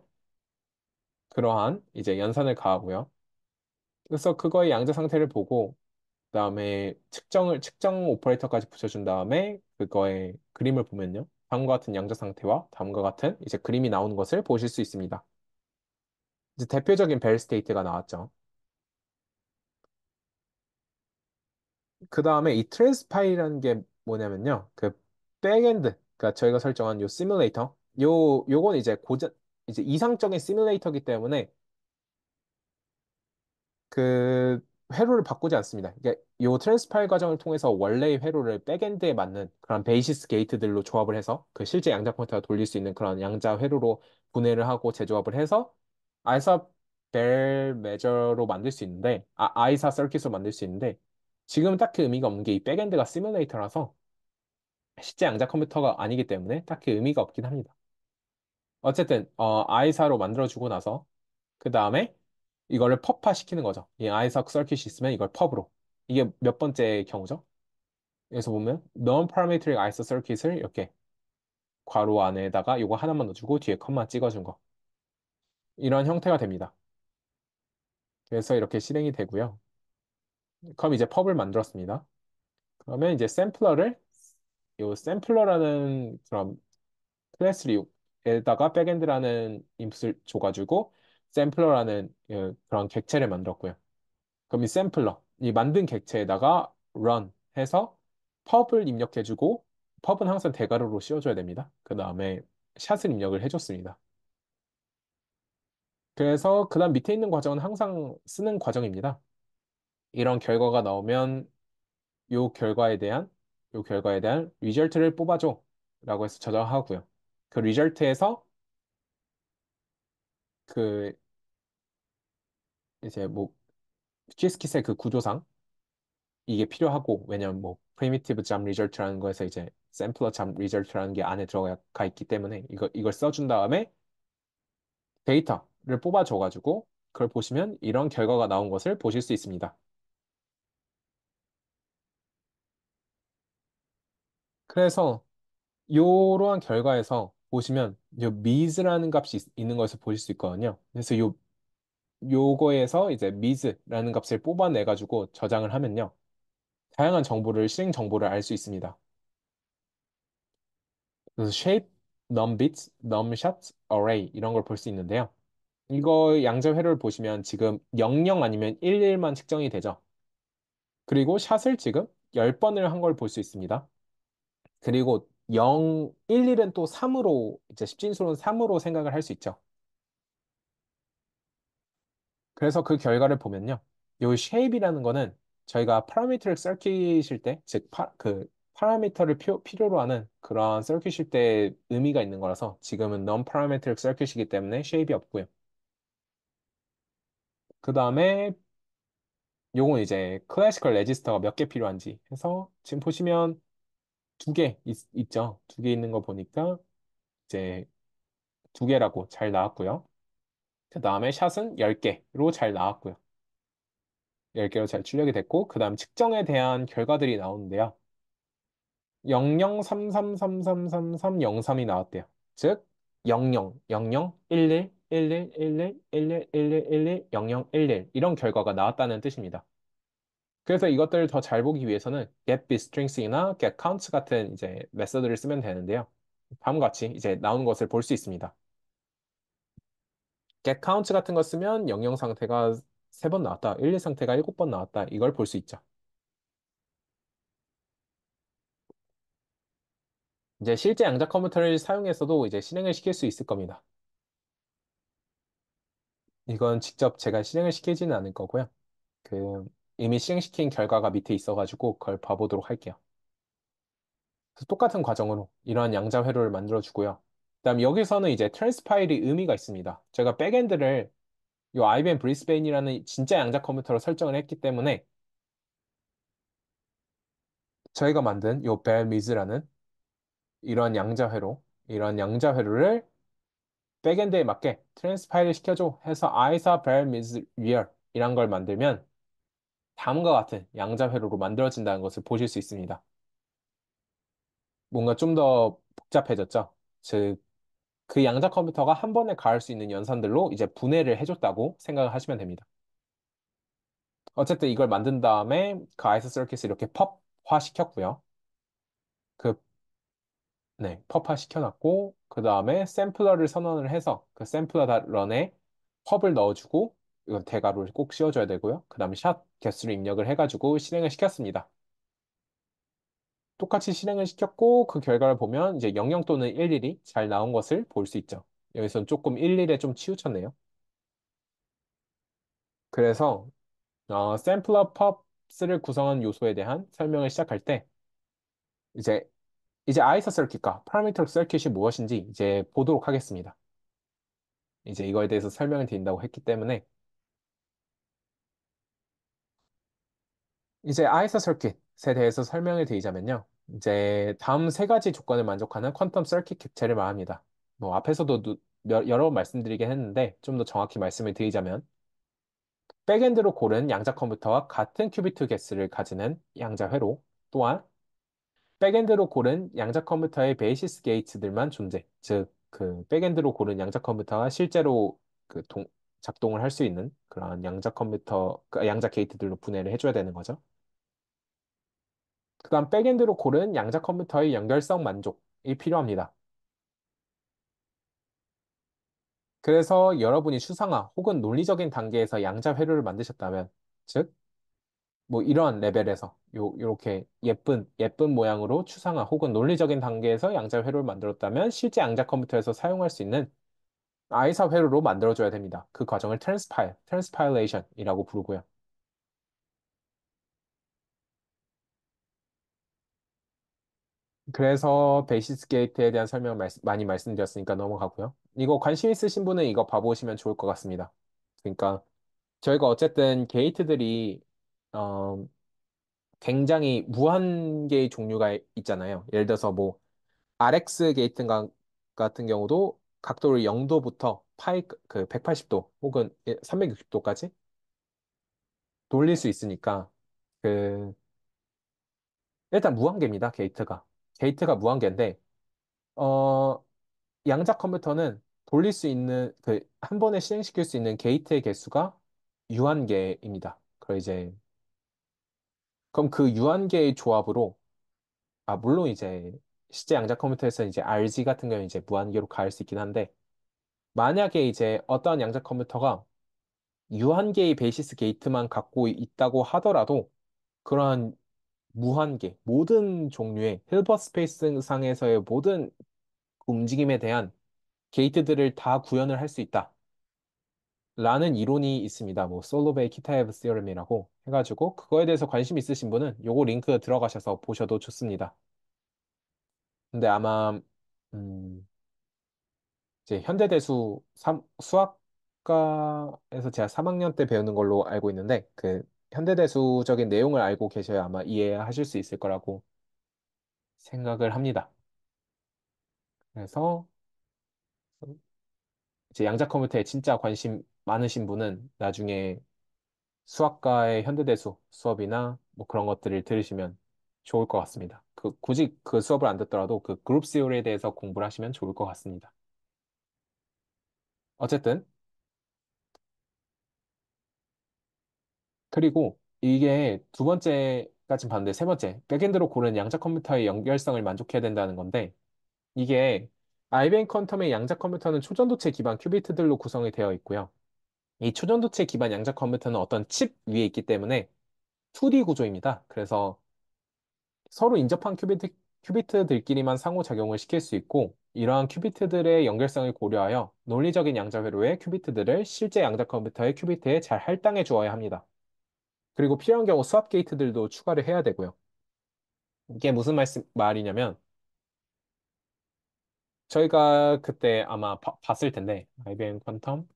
그러한 이제 연산을 가하고요. 그래서 그거의 양자 상태를 보고 그다음에 측정 오퍼레이터까지 붙여준 다음에 그거의 그림을 보면요. 다음과 같은 양자 상태와 다음과 같은 이제 그림이 나오는 것을 보실 수 있습니다. 이제 대표적인 벨 스테이트가 나왔죠. 그 다음에 이 트랜스파이라는 게 뭐냐면요. 그 백엔드, 그러니까 저희가 설정한 요 시뮬레이터, 요건 이제 이제 이상적인 시뮬레이터이기 때문에 그 회로를 바꾸지 않습니다. 이게 요 트랜스파일 과정을 통해서 원래의 회로를 백엔드에 맞는 그런 베이시스 게이트들로 조합을 해서 그 실제 양자 컴퓨터가 돌릴 수 있는 그런 양자 회로로 분해를 하고 재조합을 해서 아이사 벨 메저로 만들 수 있는데 아이사 서킷으로 만들 수 있는데 지금은 딱히 의미가 없는 게 이 백엔드가 시뮬레이터라서 실제 양자 컴퓨터가 아니기 때문에 딱히 의미가 없긴 합니다. 어쨌든 아이사로 만들어주고 나서 그 다음에 이거를 펍화 시키는 거죠. 이 아이삭 서킷이 있으면 이걸 펍으로. 이게 몇 번째 경우죠? 여기서 보면 non-parametric ISA 서킷을 이렇게 괄호 안에다가 이거 하나만 넣어주고 뒤에 컴마 찍어준 거. 이런 형태가 됩니다. 그래서 이렇게 실행이 되고요. 그럼 이제 펍을 만들었습니다. 그러면 이제 샘플러를 이 샘플러라는 그런 클래스에다가 백엔드라는 인풋을 줘가지고 샘플러라는 그런 객체를 만들었고요. 그럼 이 샘플러, 이 만든 객체에다가 run 해서 펍을 입력해주고 펍은 항상 대괄호로 씌워줘야 됩니다. 그 다음에 샷을 입력을 해줬습니다. 그래서 그 다음 밑에 있는 과정은 항상 쓰는 과정입니다. 이런 결과가 나오면 요 결과에 대한 리절트를 뽑아줘 라고 해서 저장하고요. 그 리절트에서 그 이제 뭐 키스킷의 그 구조상 이게 필요하고 왜냐면 뭐 primitive jump result라는 거에서 이제 sampler jump result라는 게 안에 들어가 있기 때문에 이걸 써준 다음에 데이터를 뽑아줘가지고 그걸 보시면 이런 결과가 나온 것을 보실 수 있습니다. 그래서 이러한 결과에서 보시면 요 미즈라는 값이 있는 것을 보실 수 있거든요. 그래서 요거에서 이제 미즈라는 값을 뽑아내가지고 저장을 하면요. 다양한 정보를 실행 정보를 알 수 있습니다. 그래서 shape, num bits, num shots, array 이런 걸 볼 수 있는데요. 이거 양자 회로를 보시면 지금 00 아니면 11만 측정이 되죠. 그리고 샷을 지금 10번을 한 걸 볼 수 있습니다. 그리고 0, 11은 또 3으로 이제 십진수로는 3으로 생각을 할 수 있죠. 그래서 그 결과를 보면요. 요 shape이라는 거는 저희가 파라미터를 circuit일 때, 즉 그 파라미터를 필요로 하는 그런 circuit일 때 의미가 있는 거라서 지금은 non-parametric circuit이기 때문에 shape이 없고요. 그 다음에 요건 이제 클래시컬 레지스터가 몇 개 필요한지 해서 지금 보시면 두 개 있죠. 두 개 있는 거 보니까 이제 두 개라고 잘 나왔고요. 그 다음에 샷은 10개로 잘 나왔고요. 10개로 잘 출력이 됐고 그 다음 측정에 대한 결과들이 나오는데요. 0033333303이 나왔대요. 즉 00, 00, 11, 11, 11, 11, 11, 11, 00, 11 이런 결과가 나왔다는 뜻입니다. 그래서 이것들을 더 잘 보기 위해서는 get bstrings이나 get counts 같은 이제 메서드를 쓰면 되는데요. 다음과 같이 이제 나오는 것을 볼 수 있습니다. get counts 같은 거 쓰면 00 상태가 3번 나왔다, 11 상태가 7번 나왔다 이걸 볼 수 있죠. 이제 실제 양자 컴퓨터를 사용해서도 이제 실행을 시킬 수 있을 겁니다. 이건 직접 제가 실행을 시키지는 않을 거고요. 그 이미 실행시킨 결과가 밑에 있어가지고 그걸 봐보도록 할게요. 그래서 똑같은 과정으로 이러한 양자 회로를 만들어 주고요. 그다음 여기서는 이제 트랜스 파일이 의미가 있습니다. 제가 백엔드를 이 IBM 브리스베인이라는 진짜 양자 컴퓨터로 설정을 했기 때문에 저희가 만든 이 벨미즈라는 이런 양자 회로를 백엔드에 맞게 트랜스 파일을 시켜줘 해서 아이사 벨미즈 리얼 이란 걸 만들면 다음과 같은 양자 회로로 만들어진다는 것을 보실 수 있습니다. 뭔가 좀 더 복잡해졌죠. 즉, 그 양자 컴퓨터가 한 번에 가할 수 있는 연산들로 이제 분해를 해줬다고 생각을 하시면 됩니다. 어쨌든 이걸 만든 다음에 그 아이스 서킷을 이렇게 펍화 시켰고요. 그, 네, 펍화 시켜놨고, 그 다음에 샘플러를 선언을 해서 그 샘플러 런에 펍을 넣어주고, 이건 대괄호를 꼭 씌워줘야 되고요. 그 다음에 샷 개수를 입력을 해가지고 실행을 시켰습니다. 똑같이 실행을 시켰고 그 결과를 보면 이제 00 또는 11이 잘 나온 것을 볼 수 있죠. 여기서는 조금 11에 좀 치우쳤네요. 그래서 샘플러 펍스를 구성하는 요소에 대한 설명을 시작할 때 이제 아이서 서킷과 파라미터 서킷이 무엇인지 이제 보도록 하겠습니다. 이제 이거에 대해서 설명을 드린다고 했기 때문에 이제 아이서 서킷에 대해서 설명을 드리자면요. 이제 다음 세 가지 조건을 만족하는 퀀텀 서킷 객체를 말합니다. 뭐 앞에서도 여러 번 말씀드리긴 했는데 좀 더 정확히 말씀을 드리자면 백엔드로 고른 양자 컴퓨터와 같은 큐비트 개수를 가지는 양자 회로 또한 백엔드로 고른 양자 컴퓨터의 베이시스 게이트들만 존재. 즉, 그 백엔드로 고른 양자 컴퓨터가 실제로 작동을 할 수 있는 그런 양자 컴퓨터, 양자 게이트들로 분해를 해줘야 되는 거죠. 그다음 백엔드로 고른 양자 컴퓨터의 연결성 만족이 필요합니다. 그래서 여러분이 추상화 혹은 논리적인 단계에서 양자 회로를 만드셨다면, 즉, 뭐 이러한 레벨에서 요렇게 예쁜 모양으로 추상화 혹은 논리적인 단계에서 양자 회로를 만들었다면 실제 양자 컴퓨터에서 사용할 수 있는 아이사 회로로 만들어줘야 됩니다. 그 과정을 트랜스파일레이션이라고 부르고요. 그래서 베이시스 게이트에 대한 설명 많이 말씀드렸으니까 넘어가고요. 이거 관심 있으신 분은 이거 봐보시면 좋을 것 같습니다. 그러니까 저희가 어쨌든 게이트들이 어, 굉장히 무한 개의 종류가 있잖아요. 예를 들어서 뭐 RX 게이트 같은 경우도 각도를 0도부터 파이 그 180도 혹은 360도까지 돌릴 수 있으니까 그 일단 무한계입니다. 게이트가 무한계인데 어 양자 컴퓨터는 돌릴 수 있는 그 한 번에 실행시킬 수 있는 게이트의 개수가 유한계입니다. 그럼 그 유한계의 조합으로 물론 이제 실제 양자 컴퓨터에서 이제 RG 같은 경우는 이제 무한계로 갈 수 있긴 한데 만약에 이제 어떠한 양자 컴퓨터가 유한계의 베이시스 게이트만 갖고 있다고 하더라도 그러한 무한계, 모든 종류의 힐버 스페이스 상에서의 모든 움직임에 대한 게이트들을 다 구현을 할 수 있다. 라는 이론이 있습니다. 뭐 솔로베이 키타에브 시어럼이라고 해가지고 그거에 대해서 관심 있으신 분은 요거 링크 들어가셔서 보셔도 좋습니다. 근데 아마 이제 수학과에서 제가 3학년 때 배우는 걸로 알고 있는데 그 현대대수적인 내용을 알고 계셔야 아마 이해하실 수 있을 거라고 생각을 합니다. 그래서 이제 양자 컴퓨터에 진짜 관심 많으신 분은 나중에 수학과의 현대대수 수업이나 뭐 그런 것들을 들으시면 좋을 것 같습니다. 굳이 그 수업을 안 듣더라도 그 그룹 시오리에 대해서 공부를 하시면 좋을 것 같습니다. 어쨌든 그리고 이게 두 번째까지 봤는데 세 번째, 백엔드로 고른 양자 컴퓨터의 연결성을 만족해야 된다는 건데, 이게 IBM 퀀텀의 양자 컴퓨터는 초전도체 기반 큐비트들로 구성이 되어 있고요. 이 초전도체 기반 양자 컴퓨터는 어떤 칩 위에 있기 때문에 2D 구조입니다. 그래서 서로 인접한 큐비트들끼리만 상호작용을 시킬 수 있고, 이러한 큐비트들의 연결성을 고려하여 논리적인 양자 회로의 큐비트들을 실제 양자 컴퓨터의 큐비트에 잘 할당해 주어야 합니다. 그리고 필요한 경우 수압 게이트들도 추가를 해야 되고요. 이게 무슨 말이냐면, 저희가 그때 아마 봤을 텐데, IBM 퀀텀,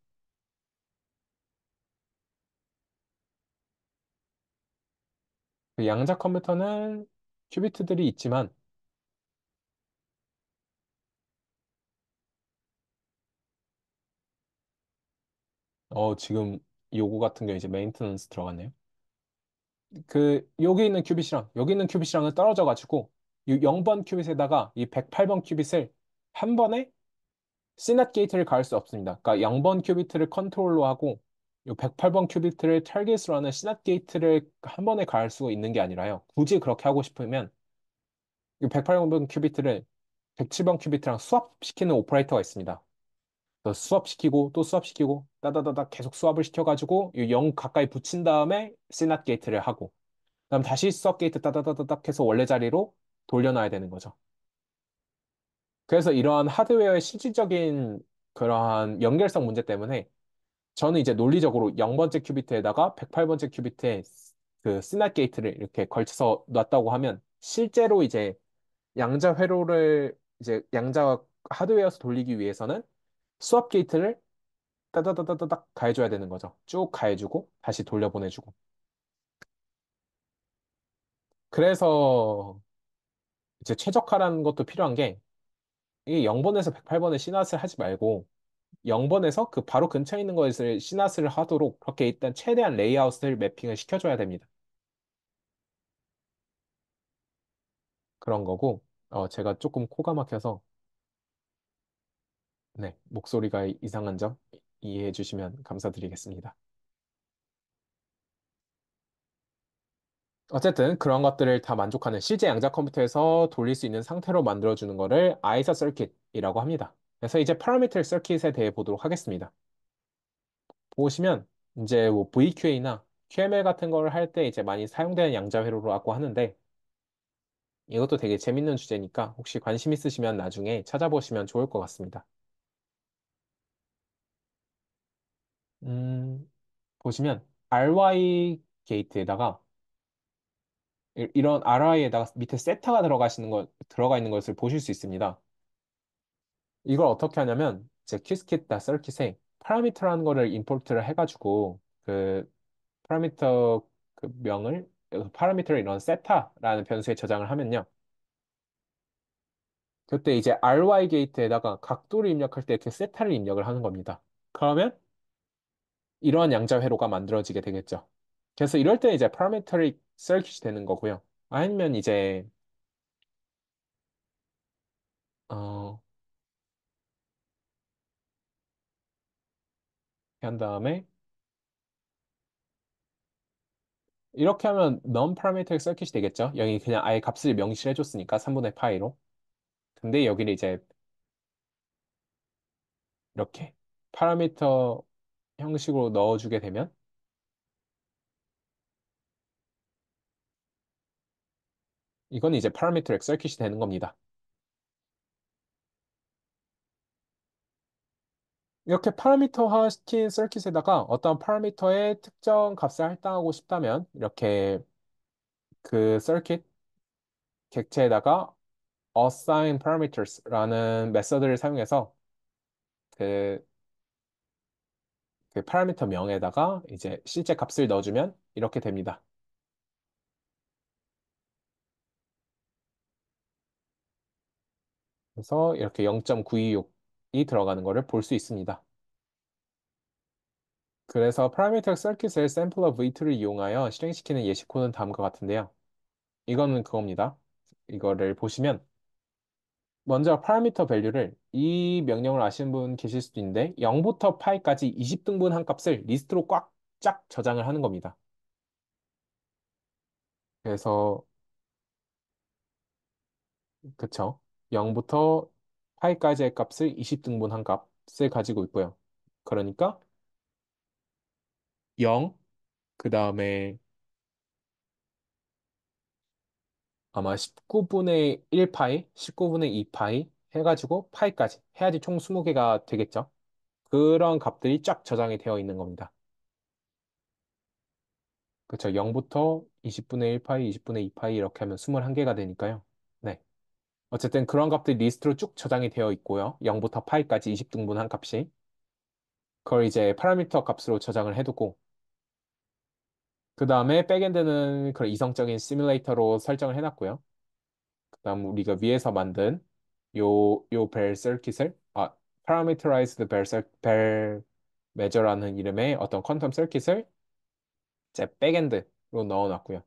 그 양자 컴퓨터는 큐비트들이 있지만, 지금 요거 같은 경우 이제 메인테넌스 들어갔네요. 여기 있는 큐빗이랑은 떨어져가지고, 이 0번 큐빗에다가 이 108번 큐빗을 한 번에 씨낫 게이트를 가할 수 없습니다. 그러니까 0번 큐비트를 컨트롤로 하고 이 108번 큐비트를 타겟으로 하는 씨낫 게이트를 한 번에 가할 수 있는 게 아니라요. 굳이 그렇게 하고 싶으면 이 108번 큐비트를 107번 큐비트랑 수압시키는 오퍼레이터가 있습니다. 그래서 수압시키고 또 수압시키고 따다다다 계속 수압을 시켜가지고 이 0 가까이 붙인 다음에 씨낫 게이트를 하고 그다음 다시 수압 게이트 따다다다닥 해서 원래 자리로 돌려놔야 되는 거죠. 그래서 이러한 하드웨어의 실질적인 그러한 연결성 문제 때문에 저는 이제 논리적으로 0번째 큐비트에다가 108번째 큐비트에 그 스낫 게이트를 이렇게 걸쳐서 놨다고 하면 실제로 이제 양자 회로를 이제 양자 하드웨어에서 돌리기 위해서는 수압 게이트를 따다다다다닥 가해줘야 되는 거죠. 쭉 가해주고 다시 돌려보내주고. 그래서 이제 최적화라는 것도 필요한 게 이게 0번에서 108번에 시낫을 하지 말고 0번에서 그 바로 근처에 있는 것을 시낫을 하도록 그렇게 일단 최대한 레이아웃을 매핑을 시켜줘야 됩니다. 그런 거고, 제가 조금 코가 막혀서, 네, 목소리가 이상한 점 이해해 주시면 감사드리겠습니다. 어쨌든 그런 것들을 다 만족하는 실제 양자 컴퓨터에서 돌릴 수 있는 상태로 만들어주는 거를 아이사 서킷이라고 합니다. 그래서 이제 파라미터 서킷에 대해 보도록 하겠습니다. 보시면 이제 뭐 VQA나 QML 같은 걸 할 때 이제 많이 사용되는 양자 회로라고 하는데 이것도 되게 재밌는 주제니까 혹시 관심 있으시면 나중에 찾아보시면 좋을 것 같습니다. 보시면 RY 게이트에다가 이런 RI에다가 밑에 세타가 들어가 있는 것을 보실 수 있습니다. 이걸 어떻게 하냐면 이제 quiskit 서킷에 파라미터라는 거를 임포트를 해가지고 그 파라미터 그 명을 파라미터를 이런 세타라는 변수에 저장을 하면요. 그때 이제 RY 게이트에다가 각도를 입력할 때 그 세타를 입력을 하는 겁니다. 그러면 이러한 양자 회로가 만들어지게 되겠죠. 그래서 이럴 때 이제 parametric circuit이 되는 거고요. 아니면 이제 어, 한 다음에 이렇게 하면 non-parametric circuit이 되겠죠. 여기 그냥 아예 값을 명시해 줬으니까 3분의 파이로. 근데 여기를 이제 이렇게 파라미터 형식으로 넣어주게 되면 이건 이제 parametric circuit이 되는 겁니다. 이렇게 파라미터화 시킨 서킷에다가 어떤 파라미터의 특정 값을 할당하고 싶다면 이렇게 그 서킷 객체에다가 assign parameters라는 메서드를 사용해서 그, 그 파라미터 명에다가 이제 실제 값을 넣어주면 이렇게 됩니다. 그래서 이렇게 0.926이 들어가는 것을 볼 수 있습니다. 그래서 parameter circuit을 sampler v2를 이용하여 실행시키는 예시 코드는 다음과 같은데요. 이거는 그겁니다. 이거를 보시면 먼저 파라미터 밸류를 이 명령을 아시는 분 계실 수도 있는데 0부터 파이까지 20등분 한 값을 리스트로 꽉 쫙 저장을 하는 겁니다. 그래서 그쵸. 0부터 파이까지의 값을 20등분 한 값을 가지고 있고요. 그러니까 0, 그 다음에 아마 19분의 1파이, 19분의 2파이 해가지고 파이까지 해야지 총 20개가 되겠죠. 그런 값들이 쫙 저장이 되어 있는 겁니다. 그쵸. 0부터 20분의 1파이, 20분의 2파이 이렇게 하면 21개가 되니까요. 네. 어쨌든 그런 값들이 리스트로 쭉 저장이 되어 있고요. 0부터 파이까지 20등분 한 값이. 그걸 이제 파라미터 값으로 저장을 해두고 그 다음에 백엔드는 그런 이성적인 시뮬레이터로 설정을 해놨고요. 그 다음 우리가 위에서 만든 요 벨 서킷을, parameterized 벨 measure라는 이름의 어떤 퀀텀 서킷을 이제 백엔드로 넣어놨고요.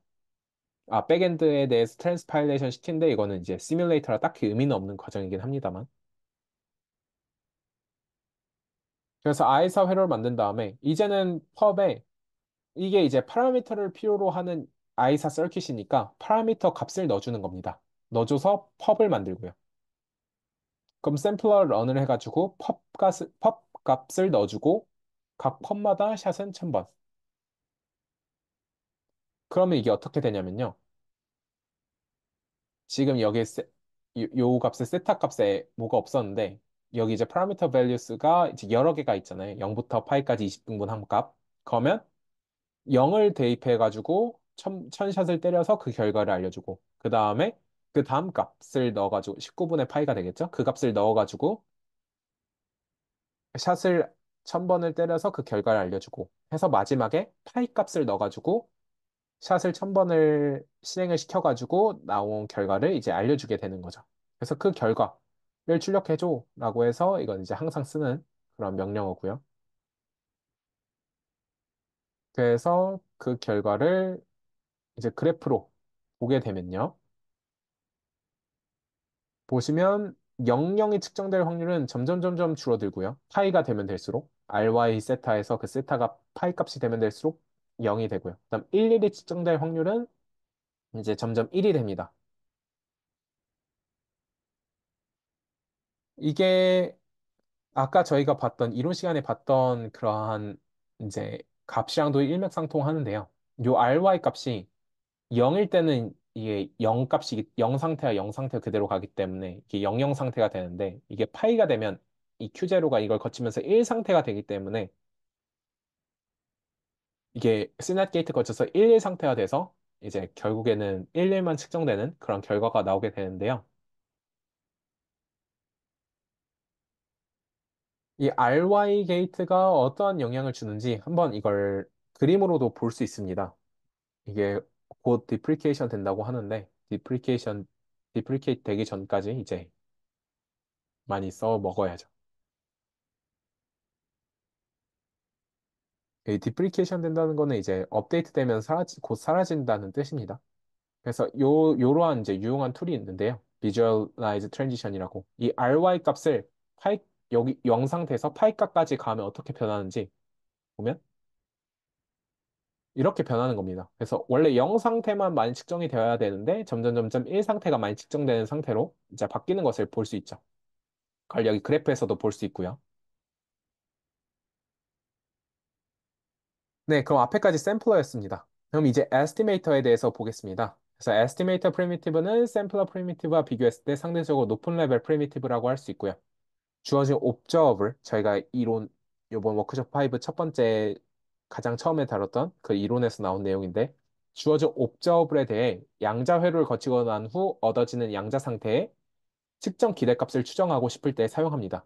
백엔드에 대해서 트랜스파일레이션 시킨데 이거는 이제 시뮬레이터라 딱히 의미는 없는 과정이긴 합니다만. 그래서 아이사 회로를 만든 다음에 이제는 펍에 이게 이제 파라미터를 필요로 하는 아이사 서킷이니까 파라미터 값을 넣어주는 겁니다. 넣어줘서 펍을 만들고요. 그럼 샘플러 런을 해가지고 펍 값을 넣어주고 각 펍마다 샷은 1000번. 그러면 이게 어떻게 되냐면요. 지금 여기에 요 값에 세타 값에 뭐가 없었는데 여기 이제 parameter values가 이제 여러 개가 있잖아요. 0부터 파이까지 20등분 한 값. 그러면 0을 대입해가지고 샷을 때려서 그 결과를 알려주고, 그 다음에 그 다음 값을 넣어가지고 19분의 파이가 되겠죠? 그 값을 넣어가지고 샷을 1000번을 때려서 그 결과를 알려주고 해서 마지막에 파이 값을 넣어가지고 샷을 1000번을 실행을 시켜가지고 나온 결과를 이제 알려주게 되는 거죠. 그래서 그 결과를 출력해줘 라고 해서 이건 이제 항상 쓰는 그런 명령어고요. 그래서 그 결과를 이제 그래프로 보게 되면요. 보시면 00이 측정될 확률은 점점 줄어들고요. 파이가 되면 될수록 RY 세타에서 그 세타가 파이 값이 되면 될수록 0이 되고요. 그다음 11이 측정될 확률은 이제 점점 1이 됩니다. 이게 아까 저희가 봤던 이론 시간에 봤던 그러한 이제 값이랑도 일맥상통하는데요. 요 RY 값이 0일 때는 이게 0 값이 0 상태와 0 상태 그대로 가기 때문에 이게 00 상태가 되는데 이게 파이가 되면 이 Q0가 이걸 거치면서 1 상태가 되기 때문에 이게 스왑 게이트 거쳐서 11 상태가 돼서 이제 결국에는 11만 측정되는 그런 결과가 나오게 되는데요. 이 RY 게이트가 어떠한 영향을 주는지 한번 이걸 그림으로도 볼 수 있습니다. 이게 곧 디프리케이션 된다고 하는데 디프리케이트 되기 전까지 이제 많이 써 먹어야죠. 이 디프리케이션 된다는 거는 이제 업데이트 되면 곧 사라진다는 뜻입니다. 그래서 요러한 이제 유용한 툴이 있는데요. Visualize Transition이라고. 이 RY 값을 파이, 여기 0 상태에서 파이 값까지 가면 어떻게 변하는지 보면 이렇게 변하는 겁니다. 그래서 원래 0 상태만 많이 측정이 되어야 되는데 점점 1 상태가 많이 측정되는 상태로 이제 바뀌는 것을 볼 수 있죠. 그걸 여기 그래프에서도 볼 수 있고요. 네, 그럼 앞에까지 샘플러였습니다. 그럼 이제 에스티메이터에 대해서 보겠습니다. 그래서 에스티메이터 프리미티브는 샘플러 프리미티브와 비교했을 때 상대적으로 높은 레벨 프리미티브라고 할 수 있고요. 주어진 옵저버블, 저희가 이론, 요번 워크숍 5 첫 번째 가장 처음에 다뤘던 그 이론에서 나온 내용인데, 주어진 옵저버블에 대해 양자 회로를 거치고 난 후 얻어지는 양자 상태의 측정 기대값을 추정하고 싶을 때 사용합니다.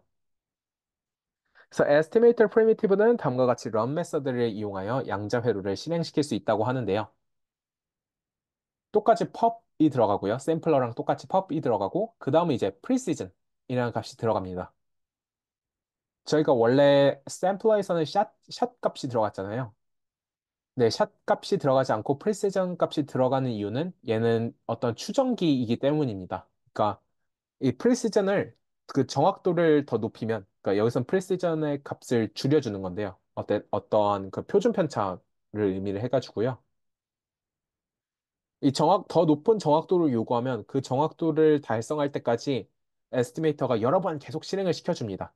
그래서 estimator primitive는 다음과 같이 run 메서드를 이용하여 양자 회로를 실행시킬 수 있다고 하는데요. 똑같이 pop이 들어가고요. 샘플러랑 똑같이 pop이 들어가고, 그 다음에 이제 precision이라는 값이 들어갑니다. 저희가 원래 샘플러에서는 샷 값이 들어갔잖아요. 네, 샷 값이 들어가지 않고 프리시전 값이 들어가는 이유는 얘는 어떤 추정기이기 때문입니다. 그러니까 이 프리시전을 그 정확도를 더 높이면, 그러니까 여기선 프리시전의 값을 줄여주는 건데요. 어떠한 그 표준 편차를 의미를 해가지고요. 더 높은 정확도를 요구하면 그 정확도를 달성할 때까지 에스티메이터가 여러 번 계속 실행을 시켜줍니다.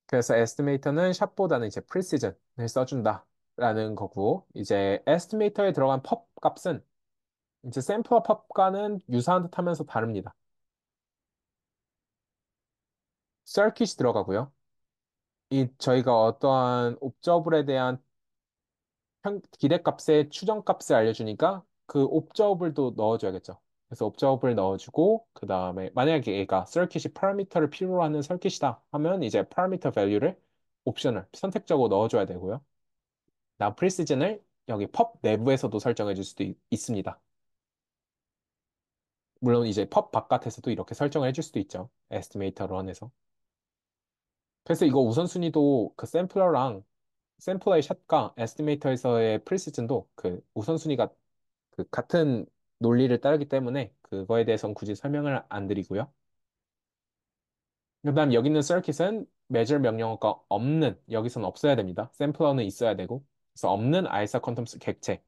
그래서 에스티메이터는 샷보다는 이제 프리시전을 써준다라는 거고, 이제 에스티메이터에 들어간 펍 값은 이제 샘플과 펍과는 유사한 듯 하면서 다릅니다. 서킷이 들어가고요. 이 저희가 어떠한 옵저블에 대한 기대값의 추정값을 알려주니까 그 옵저블도 넣어줘야겠죠. 그래서 옵저블 넣어주고 그 다음에 만약에 얘가 서킷이 파라미터를 필요로 하는 서킷이다 하면 이제 파라미터 밸류를 옵션을 선택적으로 넣어줘야 되고요. 나 프리시즌을 여기 펍 내부에서도 설정해 줄 수도 있습니다. 물론 이제 펍 바깥에서도 이렇게 설정을 해줄 수도 있죠. 에스티메이터로 안에서. 그래서 이거 우선순위도 그 샘플러의 샷과 에스티메이터에서의 프리시즌도 그 우선순위가 그 같은 논리를 따르기 때문에 그거에 대해서는 굳이 설명을 안 드리고요. 그다음 여기 있는 서킷은 measure 명령어가 없는 여기서는 없어야 됩니다. 샘플러는 있어야 되고 그래서 없는 아이사 퀀텀 객체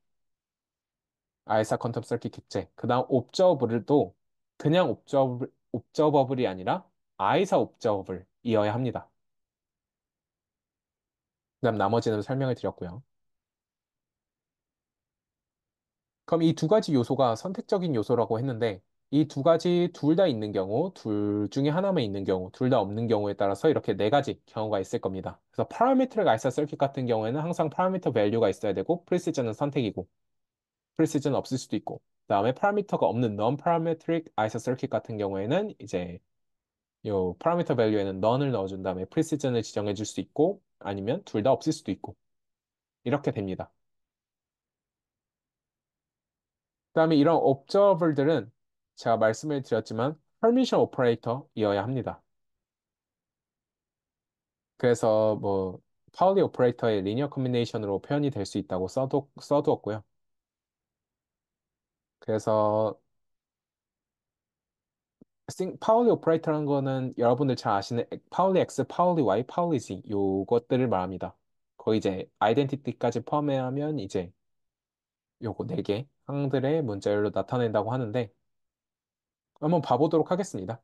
아이사 퀀텀 서킷 객체 그다음 옵저버블도 그냥 옵저버블이 아니라 아이사 옵저버블이어야 합니다. 그다음 나머지는 설명을 드렸고요. 그럼 이 두 가지 요소가 선택적인 요소라고 했는데 이 두 가지 둘 다 있는 경우, 둘 중에 하나만 있는 경우, 둘 다 없는 경우에 따라서 이렇게 네 가지 경우가 있을 겁니다. 그래서 parametric ISA circuit 같은 경우에는 항상 parameter value가 있어야 되고, precision은 선택이고, precision 없을 수도 있고, 그다음에 파라미터가 없는 non-parametric ISA circuit 같은 경우에는 이제 요 parameter value에는 none을 넣어준 다음에 precision을 지정해 줄 수 있고, 아니면 둘 다 없을 수도 있고, 이렇게 됩니다. 그다음에 이런 observer들은 제가 말씀을 드렸지만 permission operator이어야 합니다. 그래서 뭐 파울리 오퍼레이터의 리니어 컨비네이션으로 표현이 될 수 있다고 써두었고요. 그래서 파울리 오퍼레이터라는 거는 여러분들 잘 아시는 파울리 X, 파울리 Y, 파울리 Z 요것들을 말합니다. 거의 이제 아이덴티티까지 포함하면 이제 요거 네 개 항들의 문자열로 나타낸다고 하는데 한번 봐보도록 하겠습니다.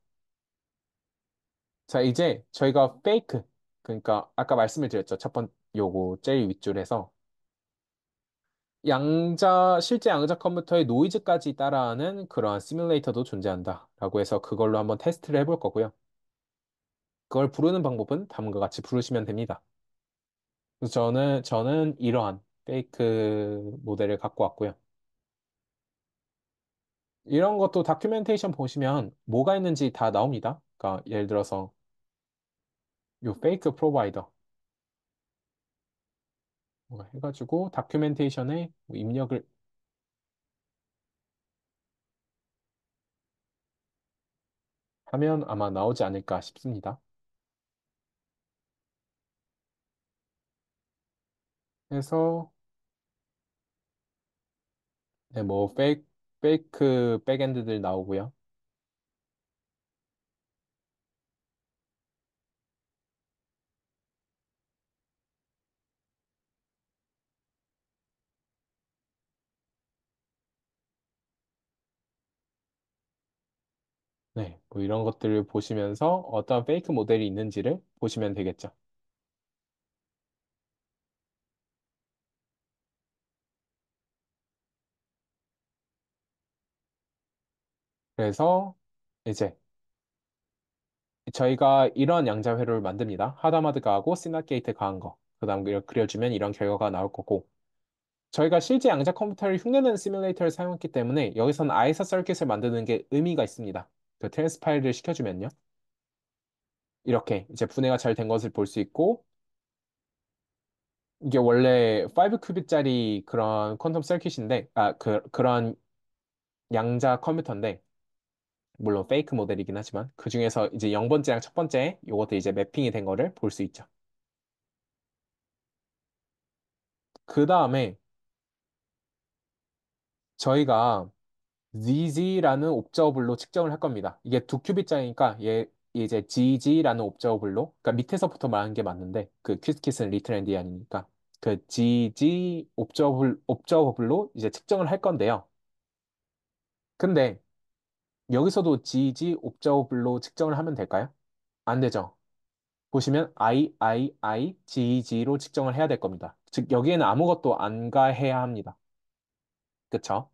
자, 이제 저희가 페이크 그러니까 아까 말씀을 드렸죠. 첫 번 요거 제일 윗줄에서 실제 양자 컴퓨터의 노이즈까지 따라하는 그러한 시뮬레이터도 존재한다라고 해서 그걸로 한번 테스트를 해볼 거고요. 그걸 부르는 방법은 다음과 같이 부르시면 됩니다. 그래서 저는 이러한 페이크 모델을 갖고 왔고요. 이런 것도 다큐멘테이션 보시면 뭐가 있는지 다 나옵니다. 그러니까 예를 들어서 요 페이크 프로바이더 뭐 해가지고 다큐멘테이션에 뭐 입력을 하면 아마 나오지 않을까 싶습니다. 그래서 네, 뭐 페이크 백엔드들 나오고요. 네, 뭐 이런 것들을 보시면서 어떤 페이크 모델이 있는지를 보시면 되겠죠. 그래서 이제 저희가 이런 양자 회로를 만듭니다. 하다마드 가하고 시낫 게이트 가한 거. 그다음 그려주면 이런 결과가 나올 거고. 저희가 실제 양자 컴퓨터를 흉내내는 시뮬레이터를 사용했기 때문에 여기서는 아이사 서킷을 만드는 게 의미가 있습니다. 그 트랜스파일을 시켜주면요. 이렇게 이제 분해가 잘 된 것을 볼 수 있고 이게 원래 5큐빗짜리 그런 퀀텀 서킷인데 그런 양자 컴퓨터인데 물론 페이크 모델이긴 하지만 그 중에서 이제 0번째랑 첫 번째 요것도 이제 매핑이 된 거를 볼 수 있죠. 그 다음에 저희가 ZZ라는 옵저버블로 측정을 할 겁니다. 이게 두 큐빗짜리니까 얘 이제 GG라는 옵저버블로 그러니까 밑에서부터 말하는 게 맞는데 그 퀴즈킷은 리트렌디안이니까 그 GG 옵저버블로 이제 측정을 할 건데요. 근데 여기서도 GG 옵저버블로 측정을 하면 될까요? 안 되죠. 보시면 GG로 측정을 해야 될 겁니다. 즉 여기에는 아무것도 안 가해야 합니다. 그쵸?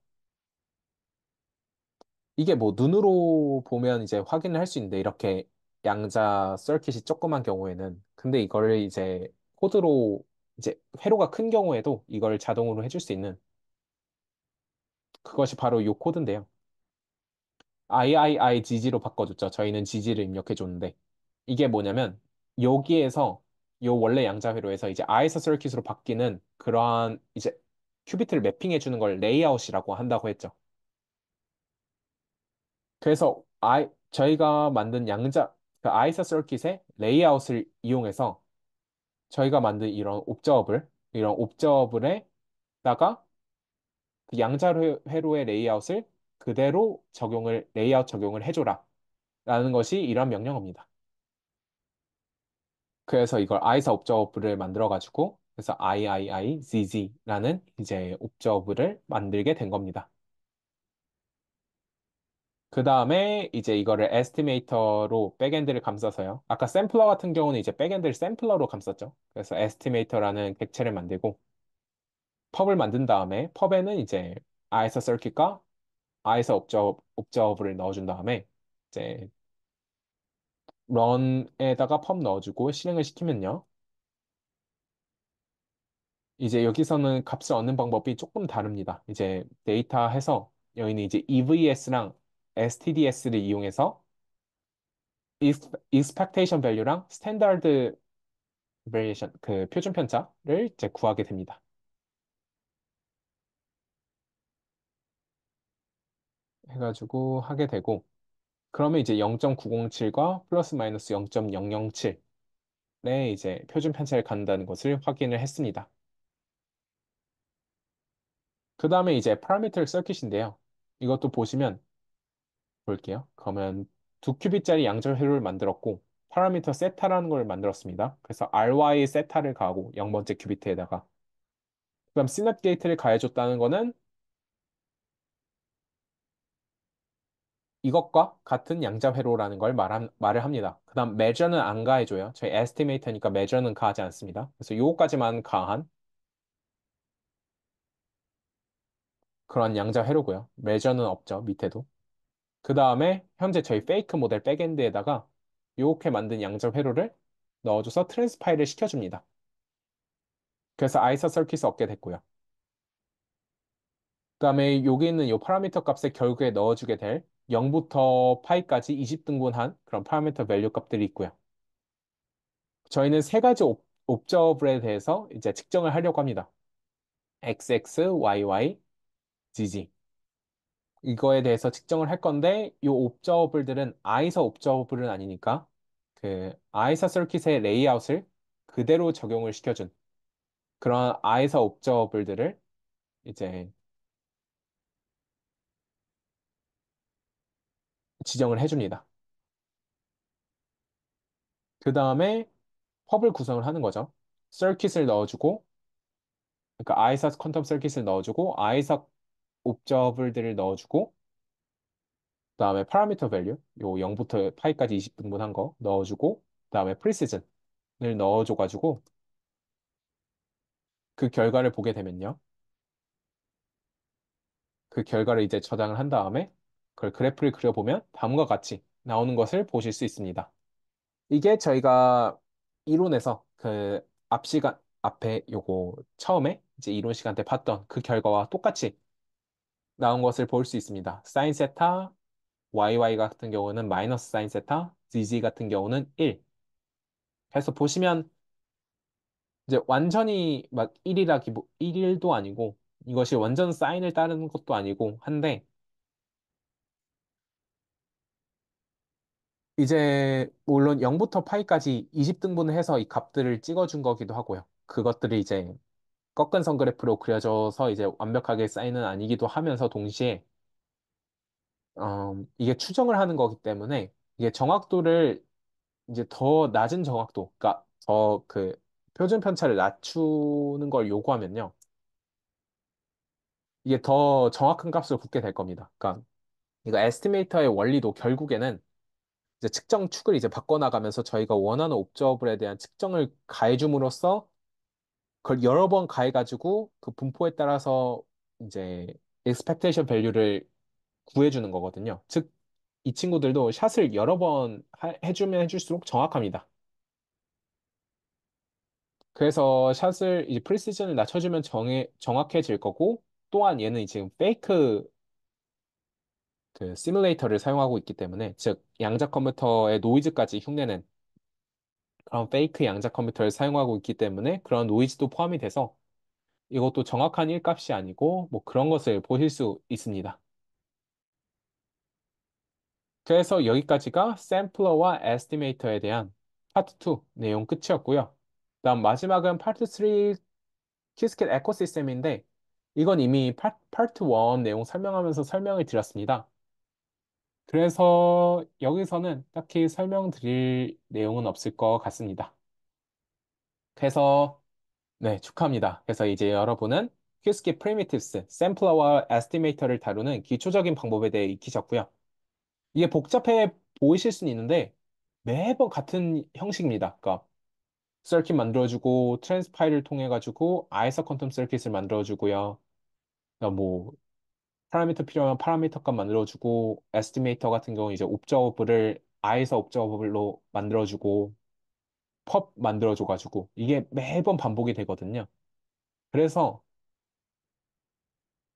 이게 뭐 눈으로 보면 이제 확인을 할 수 있는데 이렇게 양자 서킷이 조그만 경우에는 근데 이거를 이제 코드로 이제 회로가 큰 경우에도 이걸 자동으로 해줄 수 있는 그것이 바로 이 코드인데요. GG로 바꿔줬죠. 저희는 GG를 입력해줬는데 이게 뭐냐면 여기에서 요 원래 양자 회로에서 이제 아이서 서킷으로 바뀌는 그러한 이제 큐비트를 매핑해 주는 걸 레이아웃이라고 한다고 했죠. 그래서 저희가 만든 그 아이서 서킷의 레이아웃을 이용해서 저희가 만든 이런 옵저블에다가 그 양자 회로의 레이아웃을 그대로 레이아웃 적용을 해줘라 라는 것이 이런 명령어입니다. 그래서 이걸 아이사 옵저버를 만들어 가지고 그래서 IIIZZ라는 이제 옵저버를 만들게 된 겁니다. 그 다음에 이제 이거를 에스티메이터로 백엔드를 감싸서요. 아까 샘플러 같은 경우는 이제 백엔드를 샘플러로 감쌌죠. 그래서 에스티메이터라는 객체를 만들고 펍을 만든 다음에 펍에는 이제 ISA 서킷과 아이서 옵저버를 넣어준 다음에 이제 런에다가 펌 넣어주고 실행을 시키면요. 이제 여기서는 값을 얻는 방법이 조금 다릅니다. 이제 데이터 해서 여기는 이제 EVS랑 STDS를 이용해서 expectation value랑 standard variation 그 표준 편차를 이제 구하게 됩니다. 해가지고 하게 되고 그러면 이제 0.907과 플러스 마이너스 0.007에 이제 표준 편차를 갖는다는 것을 확인을 했습니다. 그 다음에 이제 parameter circuit인데요. 이것도 보시면 볼게요. 그러면 두 큐빗짜리 양절 회로를 만들었고 파라미터 세타라는 걸 만들었습니다. 그래서 ry 세타를 가하고 0번째 큐비트에다가 그다음 시냅 게이트를 가해줬다는 거는 이것과 같은 양자 회로라는 걸 말을 합니다. 그다음 measure는 안 가해줘요. 저희 estimator니까 measure는 가하지 않습니다. 그래서 요거까지만 가한 그런 양자 회로고요. measure는 없죠. 밑에도. 그 다음에 현재 저희 페이크 모델 백엔드에다가 요렇게 만든 양자 회로를 넣어줘서 트랜스파일을 시켜줍니다. 그래서 아이서 서킷을 얻게 됐고요. 그다음에 여기 있는 이 파라미터 값에 결국에 넣어주게 될 0부터 파이까지 20등분한 그런 파라미터 밸류 값들이 있고요. 저희는 세 가지 옵저블에 대해서 이제 측정을 하려고 합니다. XX, YY, GG. 이거에 대해서 측정을 할 건데 이 옵저버블들은 아이서 옵저버블은 아니니까 그 아이서 서킷의 레이아웃을 그대로 적용을 시켜준 그런 아이서 옵저버블들을 이제 지정을 해줍니다. 그 다음에 펍을 구성을 하는 거죠. 서킷을 넣어주고, 그러니까 아이사 퀀텀 서킷을 넣어주고, 아이사 옵저블들을 넣어주고, 그다음에 파라미터 밸류, 요 0부터 파이까지 20등분한 거 넣어주고, 그다음에 프리시즌을 넣어줘가지고 그 결과를 보게 되면요. 그 결과를 이제 저장을 한 다음에 그걸 그래프를 그려보면 다음과 같이 나오는 것을 보실 수 있습니다. 이게 저희가 이론에서 그 앞 시간 앞에 요거 처음에 이제 이론 시간 때 봤던 그 결과와 똑같이 나온 것을 볼 수 있습니다. 사인 세타, YY 같은 경우는 마이너스 사인 세타, ZZ 같은 경우는 1. 그래서 보시면 이제 완전히 막 1도 아니고 이것이 완전 사인을 따르는 것도 아니고 한데 이제 물론 0부터 파이까지 20등분을 해서 이 값들을 찍어준 거기도 하고요. 그것들이 이제 꺾은 선 그래프로 그려져서 이제 완벽하게 사인은 아니기도 하면서 동시에 이게 추정을 하는 거기 때문에 이게 정확도를 이제 더 낮은 정확도, 그러니까 더 그 표준 편차를 낮추는 걸 요구하면요. 이게 더 정확한 값을 붙게 될 겁니다. 그러니까 이거 에스티메이터의 원리도 결국에는 이제 측정 축을 이제 바꿔나가면서 저희가 원하는 옵저버블에 대한 측정을 가해줌으로써 그걸 여러 번 가해가지고 그 분포에 따라서 이제 expectation value를 구해주는 거거든요. 즉, 이 친구들도 샷을 여러 번 해주면 해줄수록 정확합니다. 그래서 샷을 이제 프리시즌을 낮춰주면 정확해질 거고 또한 얘는 지금 페이크 그 시뮬레이터를 사용하고 있기 때문에 즉 양자 컴퓨터의 노이즈까지 흉내낸 그런 페이크 양자 컴퓨터를 사용하고 있기 때문에 그런 노이즈도 포함이 돼서 이것도 정확한 일값이 아니고 뭐 그런 것을 보실 수 있습니다. 그래서 여기까지가 샘플러와 에스티메이터에 대한 파트 2 내용 끝이었고요. 다음 마지막은 파트 3 키스켓 에코시스템인데 이건 이미 파트 1 내용 설명하면서 설명을 드렸습니다. 그래서 여기서는 딱히 설명드릴 내용은 없을 것 같습니다. 그래서 네, 축하합니다. 그래서 이제 여러분은 큐스켓 프리미티브스, 샘플러와 에스티메이터를 다루는 기초적인 방법에 대해 익히셨고요. 이게 복잡해 보이실 수는 있는데 매번 같은 형식입니다. 그러니까 서킷 만들어주고 트랜스파일을 통해 가지고 아이서 퀀텀 서킷을 만들어주고요. 그러니까 뭐 파라미터 필요하면 파라미터 값 만들어주고, 에스티메이터 같은 경우 이제 옵저버블을 아에서 옵저버블로 만들어주고, 펍 만들어줘가지고, 이게 매번 반복이 되거든요. 그래서,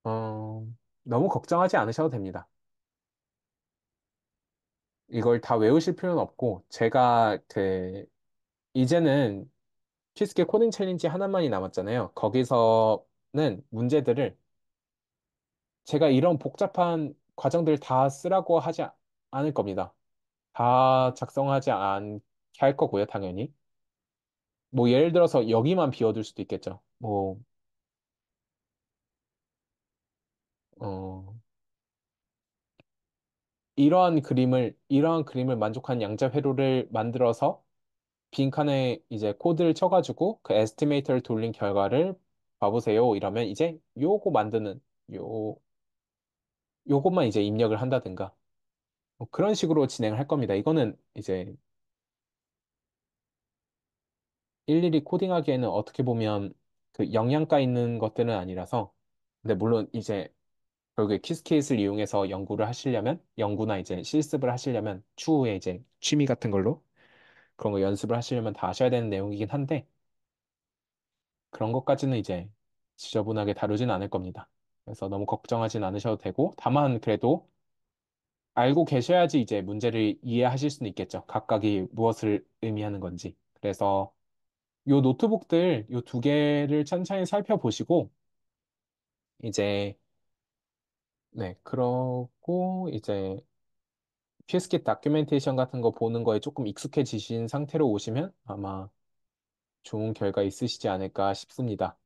어, 너무 걱정하지 않으셔도 됩니다. 이걸 다 외우실 필요는 없고, 제가 이제는 퀴즈계 코딩 챌린지 하나만이 남았잖아요. 거기서는 문제들을 제가 이런 복잡한 과정들 다 쓰라고 하지 않을 겁니다. 다 작성하지 않게 할 거고요, 당연히. 뭐 예를 들어서 여기만 비워둘 수도 있겠죠. 뭐, 어, 이러한 그림을 만족한 양자 회로를 만들어서 빈칸에 이제 코드를 쳐가지고 그 에스티메이터를 돌린 결과를 봐보세요. 이러면 이제 요, 요것만 이제 입력을 한다든가. 뭐 그런 식으로 진행을 할 겁니다. 이거는 이제 일일이 코딩하기에는 어떻게 보면 그 영양가 있는 것들은 아니라서. 근데 물론 이제 결국에 퀴즈케이스를 이용해서 연구나 이제 실습을 하시려면 추후에 이제 취미 같은 걸로 그런 거 연습을 하시려면 다 하셔야 되는 내용이긴 한데 그런 것까지는 이제 지저분하게 다루진 않을 겁니다. 그래서 너무 걱정하진 않으셔도 되고 다만 그래도 알고 계셔야지 이제 문제를 이해하실 수는 있겠죠. 각각이 무엇을 의미하는 건지. 그래서 요 두 개를 천천히 살펴보시고 이제 네, 그러고 이제 PSK 다큐멘테이션 같은 거 보는 거에 조금 익숙해지신 상태로 오시면 아마 좋은 결과 있으시지 않을까 싶습니다.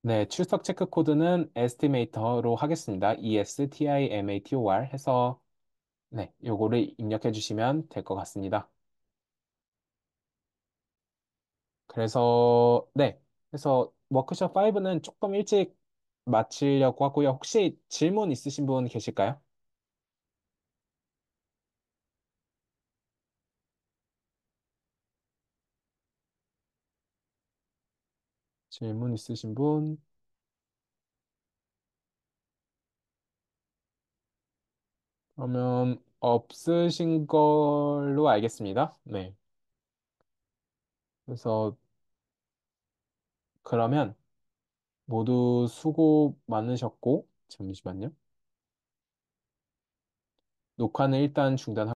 네, 출석 체크 코드는 에스티메이터로 하겠습니다. ESTIMATOR 해서 네, 요거를 입력해 주시면 될 것 같습니다. 그래서 워크숍 5는 조금 일찍 마치려고 하고요. 혹시 질문 있으신 분 계실까요? 질문 있으신 분? 그러면 없으신 걸로 알겠습니다. 네. 그래서 그러면 모두 수고 많으셨고, 잠시만요. 녹화는 일단 중단하고